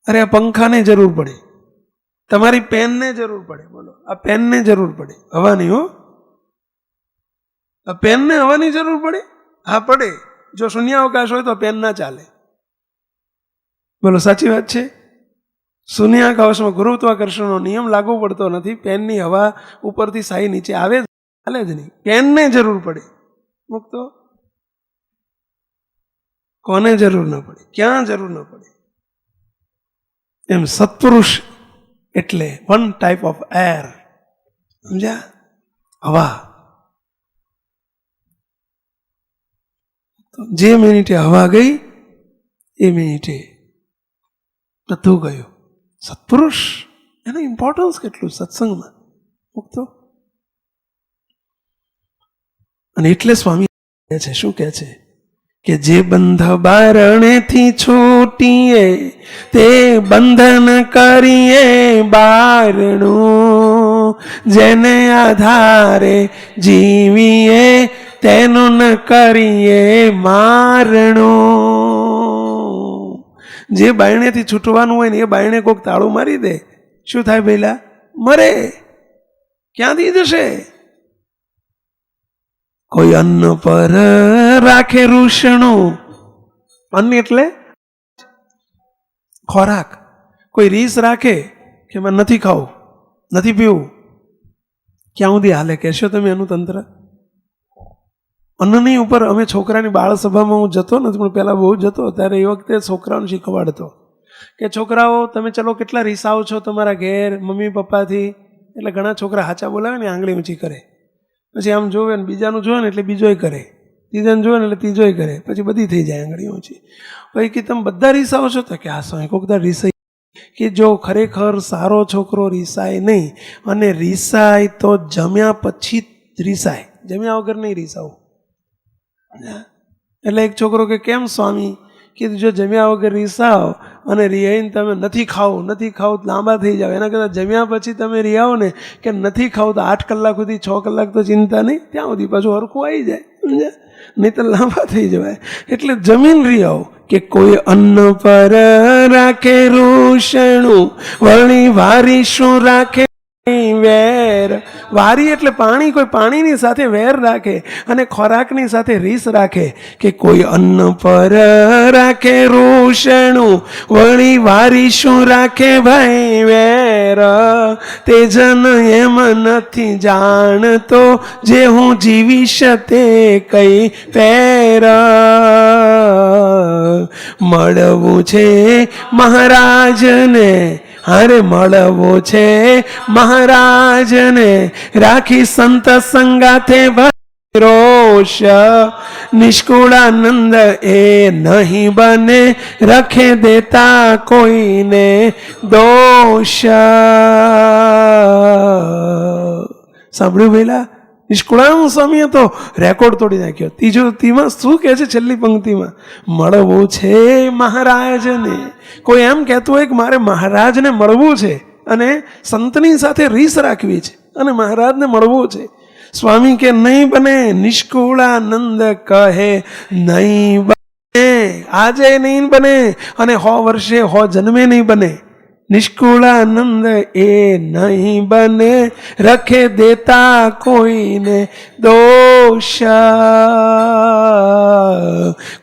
અરે આ પંખાને જરૂર પડે, તમારી પેનને જરૂર પડે. બોલો, આ પેનને જરૂર પડે, હવાની. હો, આ પેનને હવાની જરૂર પડે? હા પડે. જો શૂન્યાવકાશ હોય તો પેન ના ચાલે. બોલો સાચી વાત છે? શૂન્યાવકાશમાં ગુરુત્વાકર્ષણનો નિયમ લાગુ પડતો નથી. પેનની હવા ઉપરથી સાઈ નીચે આવે ચાલે જ નહીં. પેનને જરૂર પડે. મુક્તો કોને જરૂર ન પડે, ક્યાં જરૂર ન પડે? એમ સત્પુરુષ એટલે વન ટાઈપ ઓફ એર. સમજ્યા? હવા. જે મિનિટે હવા ગઈ એ મિનિટે બધું ગયું. સત્પુરુષ એનું ઇમ્પોર્ટન્સ કેટલું સત્સંગમાં. મુક્તો અને એટલે સ્વામી કહે છે, શું કહે છે કે જે બંધ બારણેથી છૂટીએ તે બંધન કરીએ બારણું, જેને આધારે જીવીએ તેનું ન કરીએ મારણું. જે બાયણેથી છૂટવાનું હોય ને એ બાયણે કોઈક તાળું મારી દે, શું થાય પહેલા? મરે. ક્યાંથી જશે? કોઈ અન્ન પર રાખે રૂષણું. અન્ન એટલે ખોરાક. કોઈ રીસ રાખે કે મને નથી ખાવું, નથી પીવું, ક્યાં સુધી હાલે કહેશો તમે એનું તંત્ર? અન્નની ઉપર અમે છોકરાની બાળ સભામાં હું જતો નથી, પણ પહેલાં બહુ જતો. ત્યારે એ વખતે છોકરાઓને શીખવાડતો કે છોકરાઓ તમે ચલો કેટલા રીસાઓ છો તમારા ઘેર મમ્મી પપ્પાથી. એટલે ઘણા છોકરા હાચા બોલાવે ને આંગળી ઊંચી કરે, પછી આમ જોવે ને બીજાનું જોવે ને એટલે બીજોય કરે, ત્રીજાને જોવે ને એટલે ત્રીજોય કરે, પછી બધી થઈ જાય આંગળી ઊંચી. પછી કે તમે બધા રીસાઓ છો? તો કે આ સ્વામી કોકદાર રીસાઈ. કે જો ખરેખર સારો છોકરો રીસાય નહીં, અને રીસાય તો જમ્યા પછી રીસાય, જમ્યા વગર નહીં રીસાવું. એટલે એક છોકરો કે કેમ સ્વામી? કે જો જમ્યા વગર રીસાવ અને રિયાઈને તમે નથી ખાવું નથી ખાવું લાંબા થઈ જાવ, એના કરતાં જમ્યા પછી તમે રિયાવો ને કે નથી ખાવું તો 8 કલાક સુધી 6 કલાક તો ચિંતા નહીં, ત્યાં સુધી પાછું હરખું આવી જાય, સમજ્યા? નહીં તો લાંબા થઈ જવાય. એટલે જમીન રિયાવો કે કોઈ અન્ન પર રાખે રૂષણું, વળી વારી શું રાખે વેર. વેર. વારી એટલે પાણી, કોઈ પાણીની સાથે વેર રાખે અને ખોરાકની સાથે રીસ રાખે, કે કોઈ અન્ન પર રાખે રોષણું, વળી વારી શું રાખે ભાઈ વેર. તે જન એમ નથી જાણતો, જે હું જીવીશ તે કઈ પેર. મળવું છે મહારાજને, હારે મળવું છે મહારાજને, રાખી સંત સંગાથે રોષ. નિષ્કુળાનંદ એ નહીં બને, રખે દેતા કોઈને દોષ. સાંભળ્યું પેલા નિષ્કુળાનંદ સ્વામીએ તો રેકોર્ડ તોડી નાખ્યો. તેમાં શું કહે છે છેલ્લી પંક્તિમાં? મળવું છે મહારાજને. કોઈ એમ કહેતું હોય કે મારે મહારાજને મળવું છે અને સંતની સાથે રીસ રાખવી છે અને મહારાજને મળવું છે. સ્વામી કે નહીં બને. નિષ્કુળાનંદ કહે નહીં બને, આજે નહીં બને અને 100 વર્ષે 100 જન્મે નહીં બને. નિષ્કુળાનંદ એ નહીં બને, રખે દેતા કોઈને દોષ.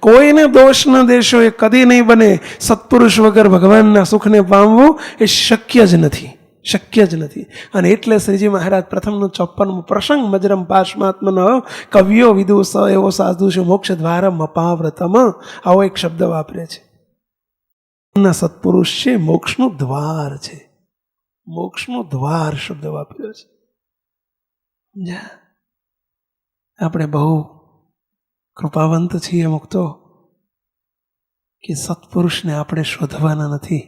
કોઈને દોષ ન દેશો એ કદી નહીં બને. સત્પુરુષ વગર ભગવાનના સુખને પામવું એ શક્ય જ નથી, શક્ય જ નથી. અને એટલે શ્રીજી મહારાજ પ્રથમનું 54મું પ્રસંગ મજરમ પાશ્માત્મનો કવિઓ વિદુષ એવો સાધુ છે મોક્ષ દ્વારમ અપાવ્રતમ, આવો એક શબ્દ વાપરે છે. સત્પુરુષ છે મોક્ષનું દ્વાર છે, મોક્ષનું દ્વાર શબ્દ વાપર્યો છે. આપણે બહુ કૃપાવંત છીએ મુક્તો કે સત્પુરુષને આપણે શોધવાના નથી,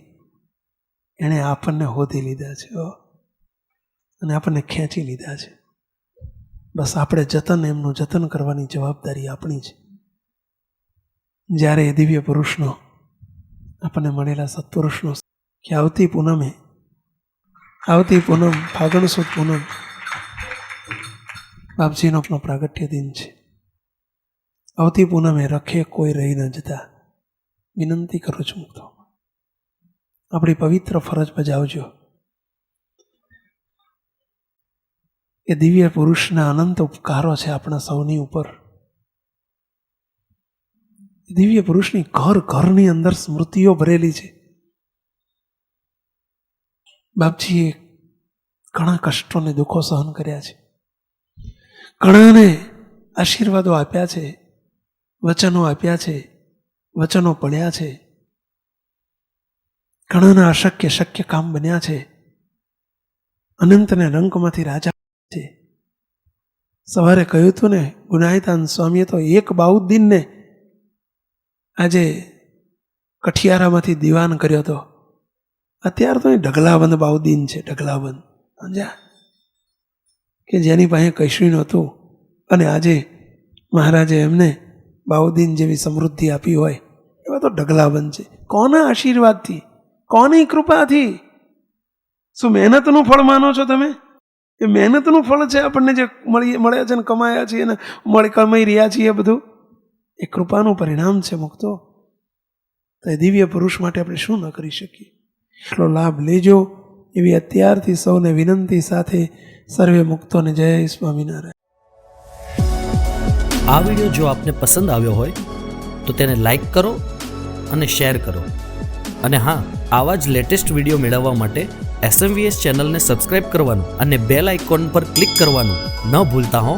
એણે આપણને હોધી લીધા છે અને આપણને ખેંચી લીધા છે. બસ આપણે એમનું જતન કરવાની જવાબદારી આપણી છે. જ્યારે એ દિવ્ય પુરુષનો, આપણને મળેલા સત્પુરુષનો, કે આવતી પૂનમ ફાગણ સુદ પૂનમ બાપજીનો પ્રાગટ્ય દિન છે. આવતી પૂનમે રખે કોઈ રહી ન જતા વિનંતી કરું છું તો આપણી પવિત્ર ફરજ બજાવજો. એ દિવ્ય પુરુષના અનંત ઉપકારો છે આપણા સૌની ઉપર. દિવ્ય પુરુષની ઘરની અંદર સ્મૃતિઓ ભરેલી છે. બાપજીએ ઘણા કષ્ટો ને દુઃખો સહન કર્યા છે, ઘણાને આશીર્વાદો આપ્યા છે, વચનો આપ્યા છે, વચનો પડ્યા છે, ઘણાના અશક્ય શક્ય કામ બન્યા છે, અનંતને રંકમાંથી રાજા છે. સવારે કહ્યું હતું ને, ગુનાયતાન સ્વામીએ તો એક બાઉદ્દીનને આજે કઠિયારામાંથી દીવાન કર્યો હતો. અત્યારે તો ઢગલાબંધ બાઉદ્દીન છે, ઢગલાબંધ, સમજ્યા, કે જેની પાસે કશું નહોતું અને આજે મહારાજે એમને બાઉદ્દીન જેવી સમૃદ્ધિ આપી હોય એવા તો ઢગલાબંધ છે. કોના આશીર્વાદથી, કોની કૃપાથી? શું મહેનતનું ફળ માનો છો તમે? એ મહેનતનું ફળ છે આપણને જે મળ્યા છે ને કમાયા છીએ ને કમાઈ રહ્યા છીએ, બધું એ કૃપાનું પરિણામ છે મુક્તો. તો એ દિવ્ય પુરુષ માટે આપણે શું ન કરી શકીએ? એટલો લાભ લેજો એવી અત્યારથી સૌને વિનંતી સાથે સર્વે મુક્તોને જય સ્વામિનારાયણ. આ વિડીયો જો આપને પસંદ આવ્યો હોય તો તેને લાઈક કરો અને શેર કરો. અને હા, આવા જ લેટેસ્ટ વિડીયો મેળવવા માટે SMVS ચેનલને સબસ્ક્રાઇબ કરવાનું અને બેલ આઇકોન પર ક્લિક કરવાનું ન ભૂલતા હો.